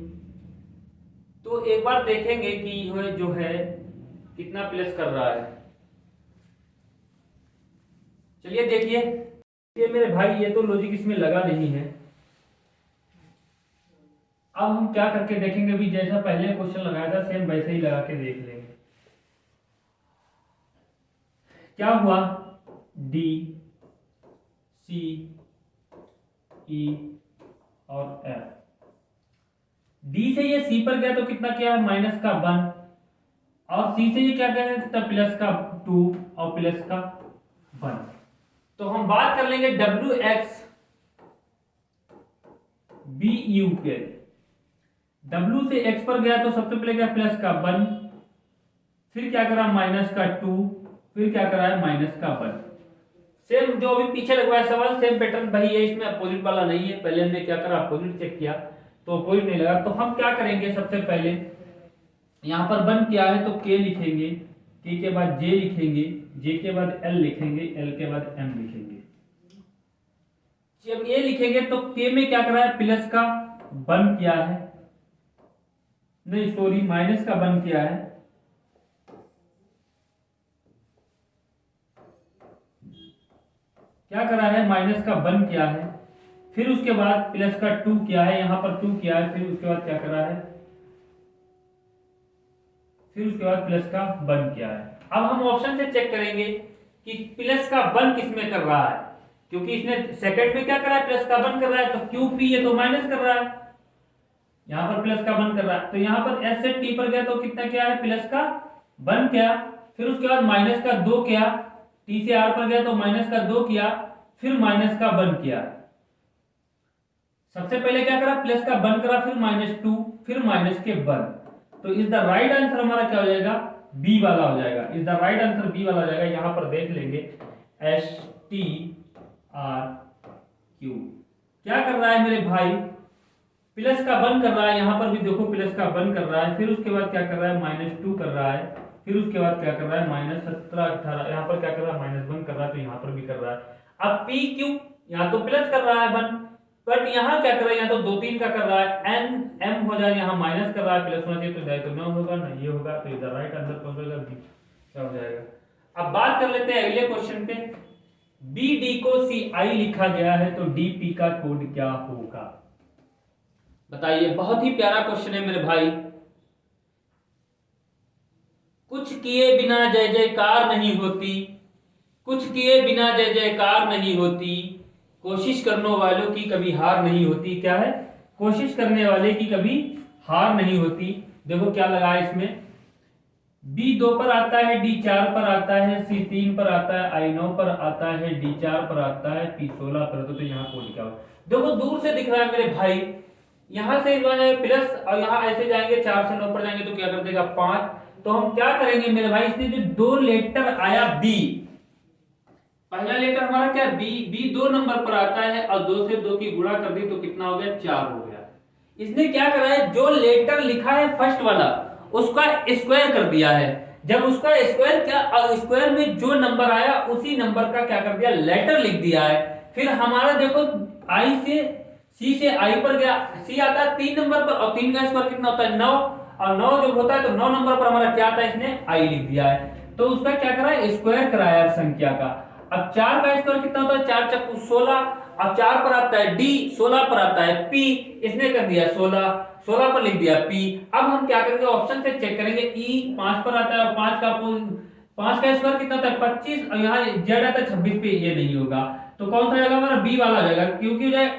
A: तो एक बार देखेंगे कि यह जो है कितना प्लस कर रहा है। चलिए देखिए, ये मेरे भाई, ये तो लॉजिक इसमें लगा नहीं है। अब हम क्या करके देखेंगे, भी जैसा पहले क्वेश्चन लगाया था सेम वैसे ही लगा के देख लेंगे। क्या हुआ? डी, सी, ई और एफ। डी से ये सी पर गया तो कितना क्या है? माइनस का 1, और सी से ये क्या गया है? कितना? प्लस का 2 और प्लस का 1। तो हम बात कर लेंगे डब्ल्यू एक्स बी यू के। डब्ल्यू से एक्स पर गया तो सबसे पहले क्या? प्लस का 1, फिर क्या करा? माइनस का 2, फिर क्या करा है? माइनस का 1। सेम जो अभी पीछे लगवाया सवाल, सेम पैटर्न वही है, इसमें अपोजिट वाला नहीं है। पहले हमने क्या करा? अपोजिट चेक किया तो अपोजिट नहीं लगा। तो हम क्या करेंगे, सबसे पहले यहां पर 1 क्या है तो के लिखेंगे, के के बाद जे लिखेंगे, जे के बाद एल लिखेंगे, एल के बाद एम लिखेंगे। जब ये लिखेंगे तो के में क्या करा है? प्लस का 1 किया है, नहीं सॉरी, माइनस का 1 किया है। क्या करा है? माइनस का 1 किया है, फिर उसके बाद प्लस का 2 किया है, यहां पर 2 किया है, फिर उसके बाद क्या करा है? फिर उसके बाद प्लस का 1 किया है। अब हम ऑप्शन से चेक करेंगे कि प्लस का 1 किसमें कर रहा है, क्योंकि इसने सेकंड में क्या करा है? प्लस का 1 कर रहा है, तो क्यू पी ये तो माइनस कर रहा है, यहां पर प्लस का 1 कर रहा है। तो यहां पर एस से टी पर गया तो कितना क्या है? प्लस का 1 किया, फिर उसके बाद माइनस का 2 किया, टी से आर पर गया तो माइनस का 2 किया, फिर माइनस का 1 किया। सबसे पहले क्या करा? प्लस का 1 करा, फिर -2, फिर माइनस के 1। तो इज द राइट आंसर हमारा क्या हो जाएगा? बी वाला हो जाएगा। Is the right answer B वाला हो जाएगा। यहां पर देख लेंगे, एस टी आर क्यू। क्या कर रहा है मेरे भाई? प्लस का 1 कर रहा है, यहां पर भी देखो प्लस का 1 कर रहा है, फिर उसके बाद क्या कर रहा है? -2 कर रहा है, फिर उसके बाद क्या कर रहा है? -17 18, यहां पर क्या कर रहा है? -1 कर रहा है, तो यहां पर भी कर रहा है। अब पी क्यू, यहां तो प्लस कर रहा है 1, बट यहां क्या कर रहा है? यहां तो 2 3 का कर रहा है। एन एम हो जाए, यहां माइनस कर रहा है, प्लस होना चाहिए तो जाए तो न होगा ना, ये होगा। तो इधर राइट आंसर कौन सा होगा? बी। क्या हो जाएगा? अब बात कर लेते हैं अगले क्वेश्चन पे। बी डी को सी आई लिखा गया है, तो डी पी का कोड क्या होगा? बताइए, बहुत ही प्यारा क्वेश्चन है मेरे भाई। कुछ किए बिना जय जयकार नहीं होती, कुछ किए बिना जय जयकार नहीं होती, कोशिश करने वालों की कभी हार नहीं होती। क्या है? कोशिश करने वाले की कभी हार नहीं होती। देखो क्या लगा है इसमें, बी 2 पर आता है, डी 4 पर आता है, सी 3 पर आता है, आई 9 पर आता है, डी 4 पर आता है, पी 16 पर आता है। तो यहाँ कोड क्या होगा? देखो दूर से दिख रहा है मेरे भाई, यहां से प्लस और यहां ऐसे जाएंगे, 4 से 9 पर जाएंगे तो क्या कर देगा? 5। तो हम क्या करेंगे मेरे भाई, इसने जो 2 लेटर आया बी, पहला लेटर हमारा क्या? बी, बी 2 नंबर पर आता है और 2 से 2 की गुणा कर दी तो कितना हो गया? 4 हो गया। इसने क्या करा है? जो लेटर लिखा है फर्स्ट वाला उसका स्क्वायर कर दिया है। जब उसका स्क्वायर क्या, स्क्वायर में जो नंबर आया उसी नंबर का क्या कर दिया? लेटर लिख दिया है। फिर हमारा देखो आई से सी से आई पर गया, सी आता है 3 नंबर पर, और 3 का स्क्वायर कितना होता है? 9, और 9 जब होता है तो 9 नंबर पर हमारा क्या आता है? इसने आई लिख दिया है। तो उसका क्या करा है, स्क्वायर कराया संख्या का। अब 4 का स्क्वायर कितना होता है, 4 चक्कू 16। अब 4 पर आता है डी, 16 पर आता है पी, इसने कर दिया 16, 16 पर लिख दिया पी। अब हम क्या करेंगे, ऑप्शन से चेक करेंगे, ई 5 पर आता है और 5 का स्क्वायर कितना होता है 25, और यहाँ जेड आता है 26 पे, ये नहीं होगा। तो कौन सा जाएगा हमारा, बी वाला हो जाएगा। क्योंकि हो जाए,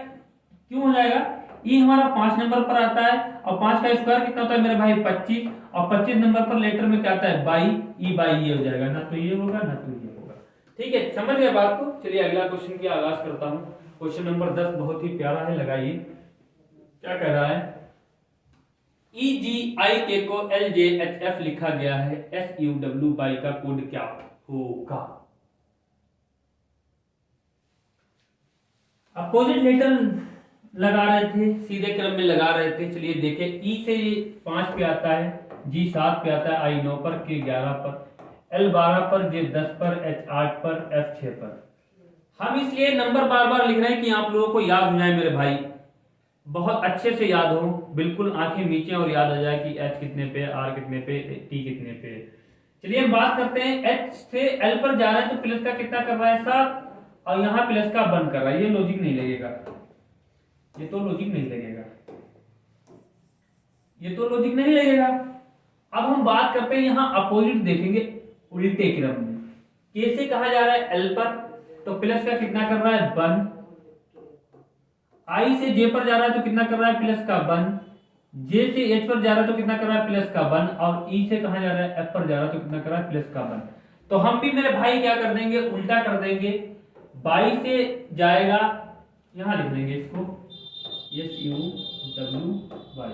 A: क्यों हो जाएगा, ई हमारा 5 नंबर पर आता है और 5 का स्क्वायर कितना होता है मेरे भाई 25, और 25 नंबर पर लेटर में क्या आता है बाई, ई बाई ये हो जाएगा, ना तो ये होगा ना तो ये होगा। ठीक है, समझ गए बात को। चलिए अगला क्वेश्चन की आगाज करता हूं। क्वेश्चन नंबर 10 बहुत ही प्यारा है, लगाइए क्या कह रहा है। ई जी आई के को एल जे एच एफ लिखा गया है, एस यू डब्ल्यू बाई का कोड क्या होगा। अपोजिट लेटर लगा रहे थे, सीधे क्रम में लगा रहे थे। चलिए देखें, ई से 5 पे आता है, जी 7 पे आता है, आई 9 पर, के 11 पर, एल 12 पर, जे 10 पर, एच 8 पर, एफ 6 पर। हम इसलिए नंबर बार बार लिख रहे हैं कि आप लोगों को याद हो जाए मेरे भाई, बहुत अच्छे से याद हो, बिल्कुल आंखें नीचे और याद आ जाए कि एच कितने पे, आर कितने पे, टी कितने पे। चलिए हम बात करते हैं, एच से एल पर जा रहे हैं तो प्लस का कितना कर रहा है 7, और यहां प्लस का 1 कर रहा है। ये लॉजिक नहीं लगेगा, ये तो लॉजिक नहीं लगेगा, ये तो लॉजिक नहीं लगेगा। अब हम बात करते हैं, यहां अपोजिट देखेंगे उल्टे क्रम में। के से कहा जा रहा है एल पर, तो प्लस का कितना कर रहा है 1। आई से जे पर जा रहा है तो कितना कर रहा है प्लस का 1। जे से एच पर जा रहा है तो कितना कर रहा है प्लस का 1, और ई से कहा जा रहा है एफ पर जा रहा है तो कितना कर रहा है प्लस का 1। तो हम भी मेरे भाई क्या कर देंगे, उल्टा कर देंगे। 22 से जाएगा, यहां लिख देंगे इसको S U W Y.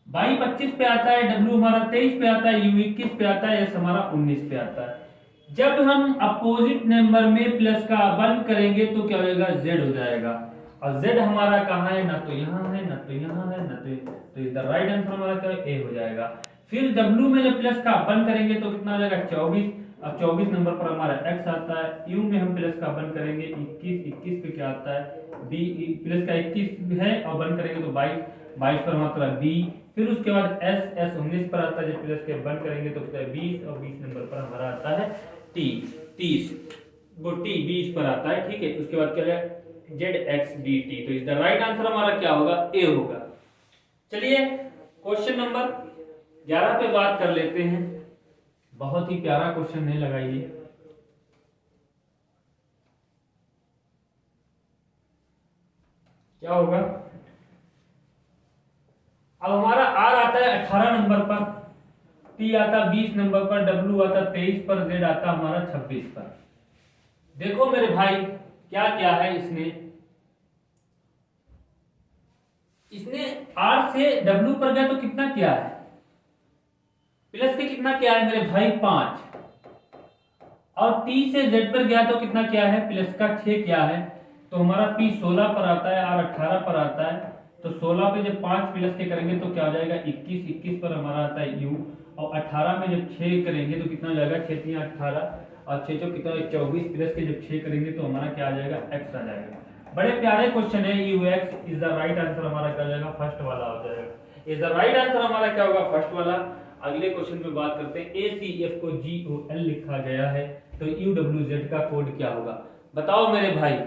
A: By 25 पे आता है, डब्ल्यू हमारा 23 पे आता है, यू 21 पे आता है, एस हमारा 19 पे आता है। जब हम अपोजिट नंबर में प्लस का 1 करेंगे तो क्या हो जाएगा, जेड हो जाएगा। और जेड हमारा कहाँ है, ना तो यहाँ है ना तो यहाँ है ना तो इज द राइट आंसर हमारा क्या है, ए हो जाएगा। फिर डब्ल्यू में जब प्लस का 1 करेंगे तो कितना हो जाएगा 24। अब 24 नंबर पर हमारा एक्स आता है। यू में हम प्लस का 1 करेंगे 21, 21 पे क्या आता है बी, प्लस का 21 है और 1 करेंगे तो 22, 22 पर हमारा बी। फिर उसके बाद एस, एस 19 पर आता है, जब प्लस के 1 करेंगे तो कितना है 20, और 20 नंबर पर हमारा आता है टी, 30, वो टी 20 पर आता है। ठीक है, उसके बाद क्या है जेड एक्स डी टी। तो इज द राइट आंसर हमारा क्या होगा, ए होगा। चलिए क्वेश्चन नंबर 11 पे बात कर लेते हैं। बहुत ही प्यारा क्वेश्चन है, लगाइए क्या होगा। अब हमारा आर आता है 18 नंबर पर, टी आता 20 नंबर पर, डब्ल्यू आता 23 पर, जेड आता हमारा 26 पर। देखो मेरे भाई क्या क्या है, इसने आर से डब्ल्यू पर गया तो कितना किया है, प्लस के कितना किया है मेरे भाई 5, और टी से जेड पर गया तो कितना किया है प्लस का 6 किया है। तो हमारा पी 16 पर आता है, आर 18 पर आता है। तो 16 पे जब 5 प्लस के करेंगे तो क्या हो जाएगा 21, 21 पर हमारा आता है यू, और 18 में जब 6 करेंगे तो कितना हो जाएगा 6 3 18, और 6 6 कितना 24, प्लस के जब 6 करेंगे तो हमारा क्या आ जाएगा एक्स आ जाएगा। बड़े प्यारे क्वेश्चन है, you x is the right answer हमारा क्या हो जाएगा, फर्स्ट वाला हो जाएगा। इज द राइट आंसर हमारा क्या होगा, फर्स्ट वाला। अगले क्वेश्चन पे बात करते हैं, ए सी एफ को जी ओ एल लिखा गया है तो यू डब्ल्यू जेड का कोड क्या होगा, बताओ मेरे भाई।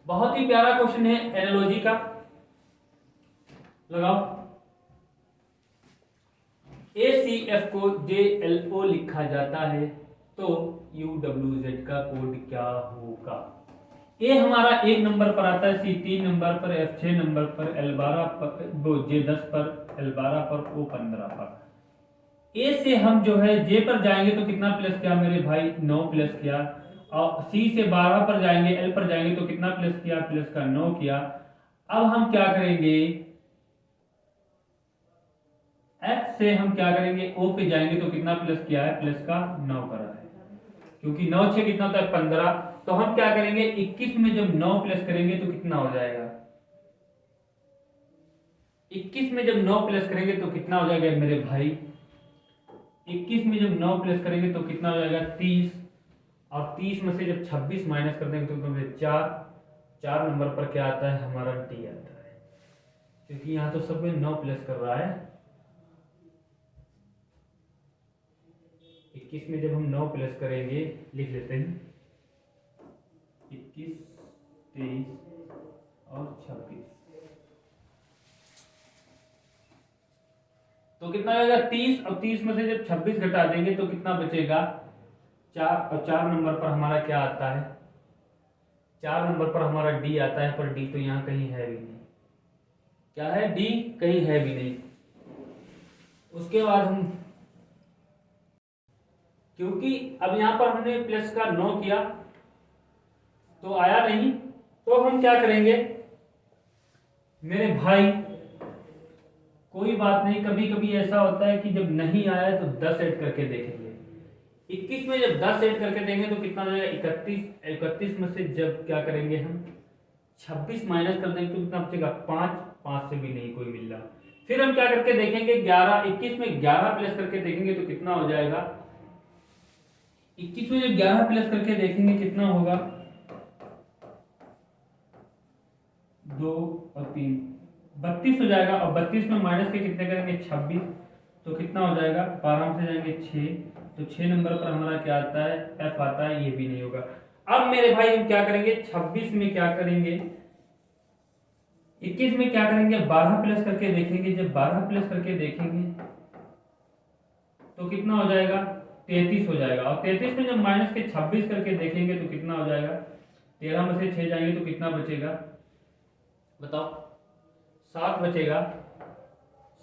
A: बहुत ही प्यारा क्वेश्चन है, एनालॉजी का, लगाओ। ए सी एफ को जे एल ओ लिखा जाता है तो यू डब्ल्यू जेड का कोड क्या होगा। ए हमारा 1 नंबर पर आता है, सी 3 नंबर पर, एफ 6 नंबर पर, एल 12 पर, जे 10 पर, एल 12 पर, ओ 15 पर। ए से हम जो है जे पर जाएंगे तो कितना प्लस किया मेरे भाई 9 प्लस किया, और सी से 12 पर जाएंगे, एल पर जाएंगे तो कितना प्लस किया प्लस का 9 किया। अब हम क्या करेंगे, एफ से हम क्या करेंगे ओ पे जाएंगे तो कितना प्लस किया है प्लस का 9 करा है, क्योंकि 9 6 कितना होता है 15। तो हम क्या करेंगे 21 में जब 9 प्लस करेंगे तो कितना हो जाएगा, 21 में जब 9 प्लस करेंगे तो कितना हो जाएगा मेरे भाई, 21 में जब 9 प्लस करेंगे तो कितना हो जाएगा 30, और 30 में से जब 26 माइनस कर देंगे तो 4 नंबर पर क्या आता है हमारा डी आता है, क्योंकि यहाँ तो सब में 9 प्लस कर रहा है। 21 में जब हम 9 प्लस करेंगे, लिख लेते हैं 21, 23 और 26, तो कितना आएगा 30। और 30 में से जब 26 घटा देंगे तो कितना बचेगा 4। और 4 नंबर पर हमारा क्या आता है, 4 नंबर पर हमारा डी आता है, पर डी तो यहाँ कहीं है भी नहीं। क्या है, डी कहीं है भी नहीं। उसके बाद हम, क्योंकि अब यहां पर हमने प्लस का 9 किया तो आया नहीं, तो हम क्या करेंगे मेरे भाई, कोई बात नहीं, कभी कभी ऐसा होता है कि जब नहीं आया तो 10 ऐड करके देखेंगे। 21 में जब 10 ऐड करके देंगे तो कितना हो जाएगा 31। 31 में से जब क्या करेंगे हम 26 माइनस कर देंगे तो कितना बचेगा 5। 5 से भी नहीं कोई मिल रहा। फिर हम क्या करके देखेंगे 11, 21 में 11 प्लस करके देखेंगे तो कितना हो जाएगा, 21 में जब 11 प्लस करके देखेंगे कितना होगा, 2 और 3 32 हो जाएगा। और 32 में माइनस के कितने करेंगे 26, तो कितना हो जाएगा 12 से जाएंगे 6, तो 6 नंबर पर हमारा क्या आता है, एफ आता है, ये भी नहीं होगा। अब मेरे भाई हम क्या करेंगे 26 में क्या करेंगे, 21 में क्या करेंगे 12 प्लस करके देखेंगे। जब 12 प्लस करके देखेंगे तो कितना हो जाएगा 33 हो जाएगा। और 33 में जब माइनस के 26 करके देखेंगे तो कितना हो जाएगा, 13 में से 6 जाएंगे तो कितना बचेगा बताओ, 7 बचेगा,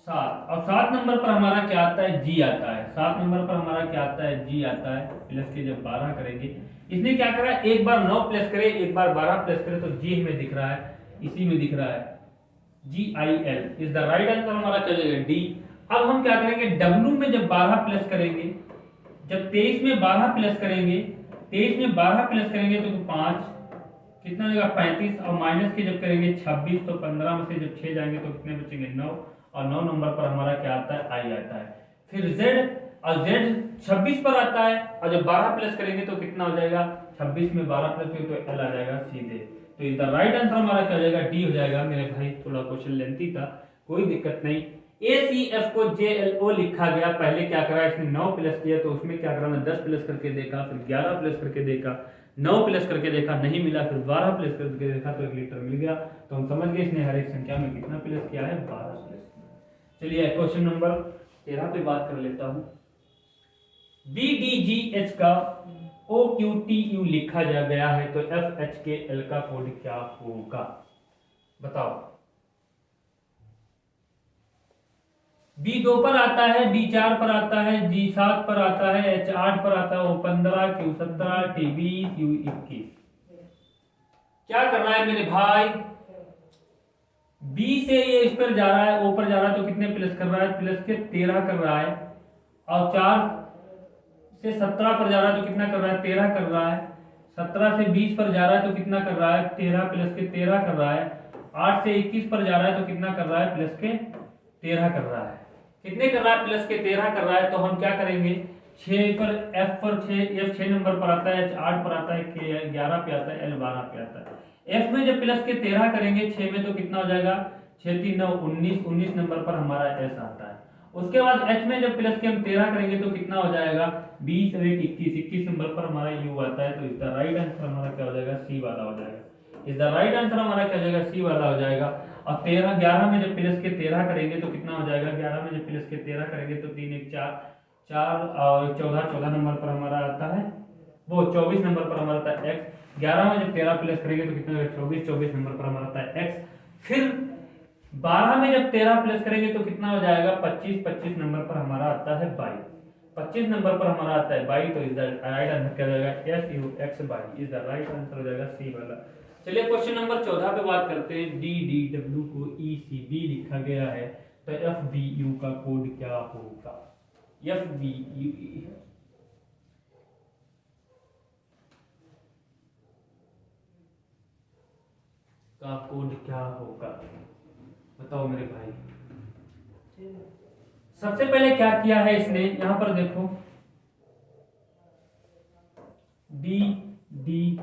A: 7। और 7 नंबर पर हमारा क्या आता है, जी आता है। 7 नंबर पर हमारा क्या आता है, जी आता है। प्लस के जब 12 करेंगे, इसने क्या करा, एक बार 9 प्लस करे, एक बार 12 प्लस करे, तो जी हमें दिख रहा है, इसी में दिख रहा है, GIL is the right answer. हमारा क्या जाएगा डी। अब हम क्या करेंगे W में जब 12 प्लस करेंगे, जब 23 में 12 प्लस करेंगे, 23 में 12 प्लस करेंगे तो 5, कितना जाएगा 35। और माइनस के जब करेंगे 26, तो 15 में से जब 6 जाएंगे तो कितने बचेंगे 9। और 9 नंबर पर हमारा क्या आता है, आई आता है। फिर Z, और Z 26 पर आता है, और जब 12 प्लस करेंगे तो कितना हो जाएगा, 26 में 12 प्लस करेंगे तो L आ जाएगा सीधे। तो इज द राइट आंसर हमारा क्या हो जाएगा, डी हो जाएगा। मेरे भाई थोड़ा क्वेश्चन लेंथी था, कोई दिक्कत नहीं। ACF को JLO लिखा गया, पहले क्या करा इसने 9 प्लस किया, तो उसमें क्या करा, 10 प्लस करके देखा, फिर 11 प्लस करके देखा, 9 प्लस करके देखा, नहीं मिला, फिर 12 प्लस करके देखा तो 1 लीटर मिल गया। तो हम समझ गए इसने हर एक संख्या में कितना प्लस किया है, 12 प्लस। चलिए क्वेश्चन नंबर 13 पे बात कर लेता हूं। BDGH का OQTU लिखा जा गया है, तो FHKL का कोड क्या होगा बताओ। B2 पर आता है, D4 पर आता है, G7 पर आता है, H8 पर आता है, O15, Q17, T20, U21। क्या कर रहा है मेरे भाई, B से ये इस पर जा रहा है, O पर जा रहा है, तो कितने प्लस कर रहा है, प्लस के 13 कर रहा है। और 4 से 17 पर जा रहा है तो कितना कर रहा है, 13 कर रहा है। 17 से 20 पर जा रहा है तो कितना कर रहा है, 13 प्लस के 13 कर रहा है। 8 से 21 पर जा रहा है तो कितना कर रहा है, प्लस के 13 कर रहा है। कितने कर रहा है, प्लस के 13 कर रहा है। तो हम क्या करेंगे 6 पर, F पर 6 नंबर पर आता है, H8 पर आता है, K 11 पे आता है, L 12 पे आता है। F में जब प्लस के 13 करेंगे 6 में तो कितना हो जाएगा, 6 3 9 19, 19 नंबर पर हमारा S आता है। उसके बाद H में जब प्लस के हम 13 करेंगे तो कितना हो जाएगा, 20 और 21, 21 नंबर पर हमारा U आता है। तो इसका राइट आंसर हमारा क्या हो जाएगा, C वाला हो जाएगा। इस द राइट आंसर हमारा क्या हो जाएगा, C वाला हो जाएगा। और 13 11 में जब प्लस के 13 करेंगे तो कितना हो जाएगा, 11 में जब प्लस के 13 करेंगे तो 3 1 4 4 और 14, 14 नंबर पर हमारा आता है, वो 24 नंबर पर हमारा आता है X। 11 में जब 13 प्लस करेंगे तो कितना होगा, 24, 24 नंबर पर हमारा आता है X। फिर 12 में जब 13 प्लस करेंगे तो कितना हो जाएगा, 25, 25 नंबर पर हमारा आता है 22, 25 नंबर पर हमारा आता है 22। तो इज द राइट आंसर क्या हो जाएगा, SUX22 is the right answer हो जाएगा C वाला। चलिए क्वेश्चन नंबर 14 पे बात करते हैं। DDW को ECB लिखा गया है, तो FBU का कोड क्या होगा, FBU का कोड क्या होगा बताओ मेरे भाई। सबसे पहले क्या किया है इसने, यहां पर देखो DDW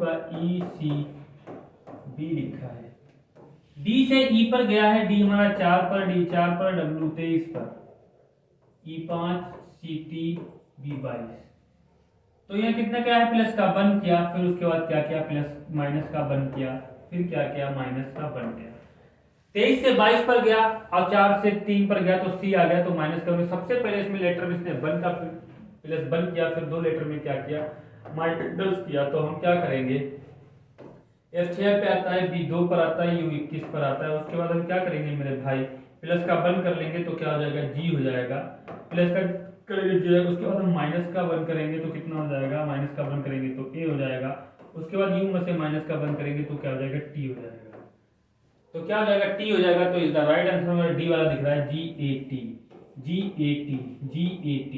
A: का ECB लिखा है। D से E पर गया है, D हमारा 4 पर, D 4 पर, W 23 पर, E 5, C3 B22। तो यहाँ कितना क्या है, प्लस का 1 किया, फिर उसके बाद क्या किया, प्लस माइनस का 1 किया, फिर क्या किया, माइनस का 1 किया। 23 से 22 पर गया और 4 से 3 पर गया तो सी आ गया, तो माइनस का सबसे पहले इसमें लेटर में इसने 1 का प्लस 1 किया, फिर 2 लेटर में क्या किया, माइनस किया। तो हम क्या करेंगे, F6 पे आता है, B2 पर आता है, U21 पर आता है। उसके बाद हम क्या करेंगे मेरे भाई, प्लस का 1 कर लेंगे तो क्या हो जाएगा, G हो जाएगा, प्लस का करेंगे G हो जाएगा। उसके बाद हम माइनस का 1 करेंगे तो कितना हो जाएगा, माइनस का 1 करेंगे तो A हो जाएगा। उसके बाद U में से माइनस का 1 करेंगे तो क्या हो जाएगा, T हो जाएगा। तो क्या हो जाएगा, T हो जाएगा। तो इसका राइट आंसर हमारा D वाला दिख रहा है, GAT, GAT, GAT।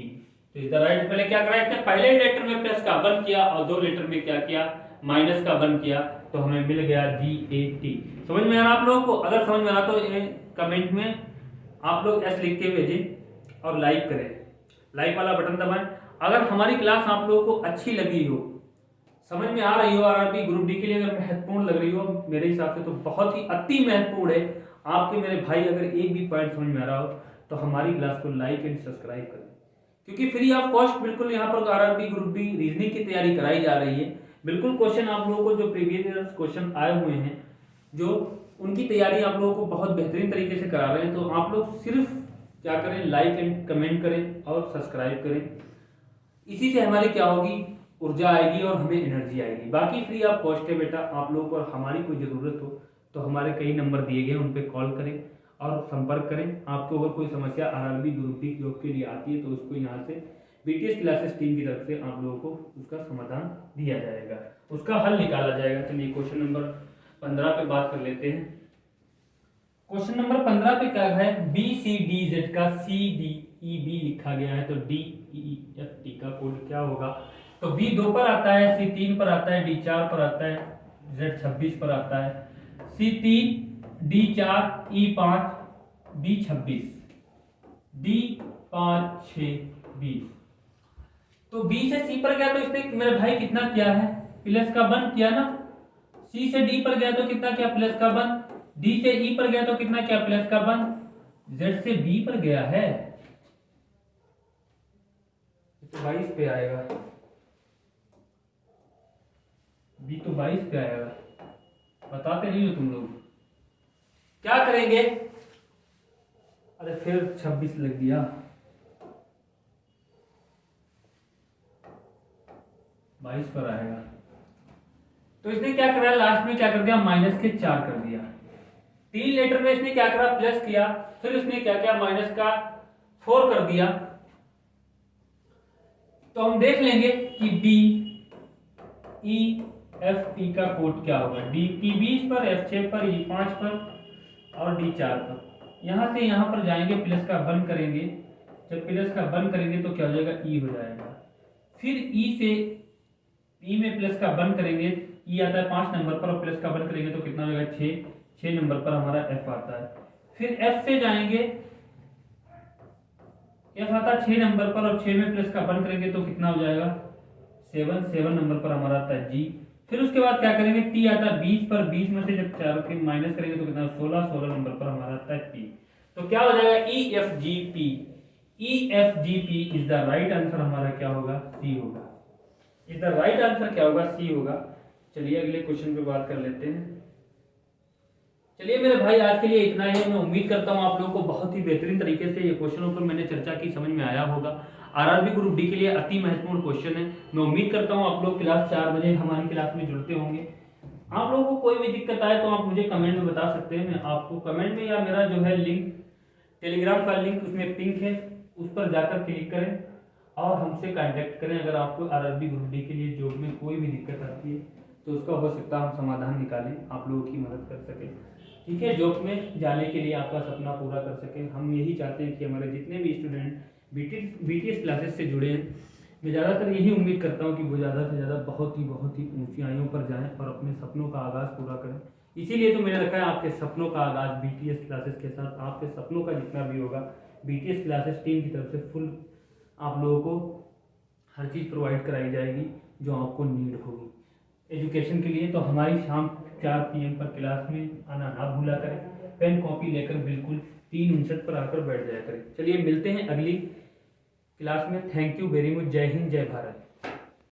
A: तो इसका राइट, पहले क्या करा, इसने पहले लेटर में प्लस का 1 किया और 2 लेटर में क्या किया, माइनस का 1 किया, तो हमें मिल गया GAT। समझ में आ रहा आप लोगों को? अगर समझ में आ रहा तो कमेंट में आप लोग S लिख के भेजें और लाइक करें, लाइक वाला बटन दबाएं। अगर हमारी क्लास आप लोगों को अच्छी लगी हो, समझ में आ रही हो, आरआरबी ग्रुप डी के लिए अगर महत्वपूर्ण लग रही हो मेरे हिसाब से, तो बहुत ही अति महत्वपूर्ण है आपके मेरे भाई, अगर एक भी पॉइंट समझ में आ रहा हो तो हमारी क्लास को लाइक एंड सब्सक्राइब करें, क्योंकि फ्री ऑफ कॉस्ट बिल्कुल यहाँ पर आरआरबी ग्रुप डी रीजनिंग की तैयारी कराई जा रही है। बिल्कुल क्वेश्चन आप लोगों को जो प्रीवियस क्वेश्चन आए हुए हैं, जो उनकी तैयारी आप लोगों को बहुत बेहतरीन तरीके से करा रहे हैं। तो आप लोग सिर्फ क्या करें, लाइक एंड कमेंट करें और सब्सक्राइब करें। इसी से हमारी क्या होगी, ऊर्जा आएगी और हमें एनर्जी आएगी। बाकी फ्री ऑफ कॉस्ट है बेटा, आप लोगों को हमारी कोई ज़रूरत हो तो हमारे कई नंबर दिए गए, उन पर कॉल करें और संपर्क करें। आपको अगर कोई समस्या आरआरबी ग्रुप डी जॉब के लिए आती है तो उसको यहाँ से बीटीएस क्लासेस टीम की तरफ से आप लोगों को उसका समाधान दिया जाएगा, उसका हल निकाला जाएगा। चलिए क्वेश्चन नंबर 15 पे बात कर लेते हैं। क्वेश्चन नंबर 15 पे क्या है, BCDZ का CDEB लिखा गया है, तो DEFT का कोड क्या होगा। तो B2 पर आता है, C3 पर आता है, D4 पर आता है, Z26 पर आता है, C3 D4 E5 B26 D5 6 20। तो B से C पर गया तो इसने मेरे भाई कितना किया है, प्लस का 1 किया ना। C से D पर गया तो कितना किया, प्लस का 1। D से E पर गया तो कितना किया, प्लस का 1। Z से B पर गया है तो 22 पे आएगा, B तो 22 पे आएगा। बताते नहीं हो तुम लोग, क्या करेंगे, अरे फिर 26 लग दिया, 22 पर आएगा। तो इसने क्या करा, लास्ट में क्या कर दिया, माइनस के 4 कर दिया। 3 लेटर में इसने क्या करा, प्लस किया, फिर इसने क्या किया, माइनस का 4 कर दिया। तो हम देख लेंगे कि DEFT का कोड क्या होगा, P20 पर, F6 पर, E5 पर और D4 पर। यहां से यहां पर जाएंगे, प्लस का 1 करेंगे, जब प्लस का 1 करेंगे तो क्या हो जाएगा, E हो जाएगा। फिर E से E में प्लस का 1 करेंगे, E आता है 5 नंबर पर और प्लस का 1 करेंगे तो कितना हो जाएगा, 6 नंबर पर हमारा F आता है। फिर F से जाएंगे, F आता है 6 नंबर पर और 6 में प्लस का 1 करेंगे तो कितना हो जाएगा, 7 नंबर पर हमारा आता है G। फिर उसके बाद क्या करेंगे, T आता है 20 पर, 20 में से जब 4 के माइनस करेंगे तो कितना, 16 नंबर पर हमारा आता है P। तो क्या हो जाएगा, EFGP। EFGP is the right answer, हमारा क्या होगा, C होगा। इज द राइट आंसर क्या होगा, C होगा। चलिए अगले क्वेश्चन पे बात कर लेते हैं। चलिए मेरे भाई आज के लिए इतना ही। मैं उम्मीद करता हूँ आप लोगों को बहुत ही बेहतरीन तरीके से ये क्वेश्चनों पर मैंने चर्चा की समझ में आया होगा। आरआरबी ग्रुप डी के लिए अति महत्वपूर्ण क्वेश्चन है। मैं उम्मीद करता हूँ आप लोग क्लास 4 बजे हमारी क्लास में जुड़ते होंगे। आप लोगों को कोई भी दिक्कत आए तो आप मुझे कमेंट में बता सकते हैं। मैं आपको कमेंट में, या मेरा जो है लिंक, टेलीग्राम का लिंक उसमें पिंक है, उस पर जाकर क्लिक करें और हमसे कांटेक्ट करें। अगर आपको आरआरबी ग्रुप डी के लिए जॉब में कोई भी दिक्कत आती है तो उसका हो सकता है हम समाधान निकालें, आप लोगों की मदद कर सकें। ठीक है, जॉब में जाने के लिए आपका सपना पूरा कर सकें। हम यही चाहते हैं कि हमारे जितने भी स्टूडेंट बीटीएस क्लासेस से जुड़े हैं, मैं ज़्यादातर यही उम्मीद करता हूँ कि वो ज़्यादा से ज़्यादा बहुत ही ऊंचाइयों पर जाएं और अपने सपनों का आगाज़ पूरा करें। इसीलिए तो मैंने रखा है आपके सपनों का आगाज़ बीटीएस क्लासेस के साथ। आपके सपनों का जितना भी होगा बीटीएस क्लासेस टीम की तरफ से फुल आप लोगों को हर चीज़ प्रोवाइड कराई जाएगी जो आपको नीड होगी एजुकेशन के लिए। तो हमारी शाम 4 PM पर क्लास में आना ना भूला करें। पेन कॉपी लेकर बिल्कुल 3:59 पर आकर बैठ जाया करें। चलिए मिलते हैं अगली क्लास में। Thank you very much. जय हिंद, जय भारत।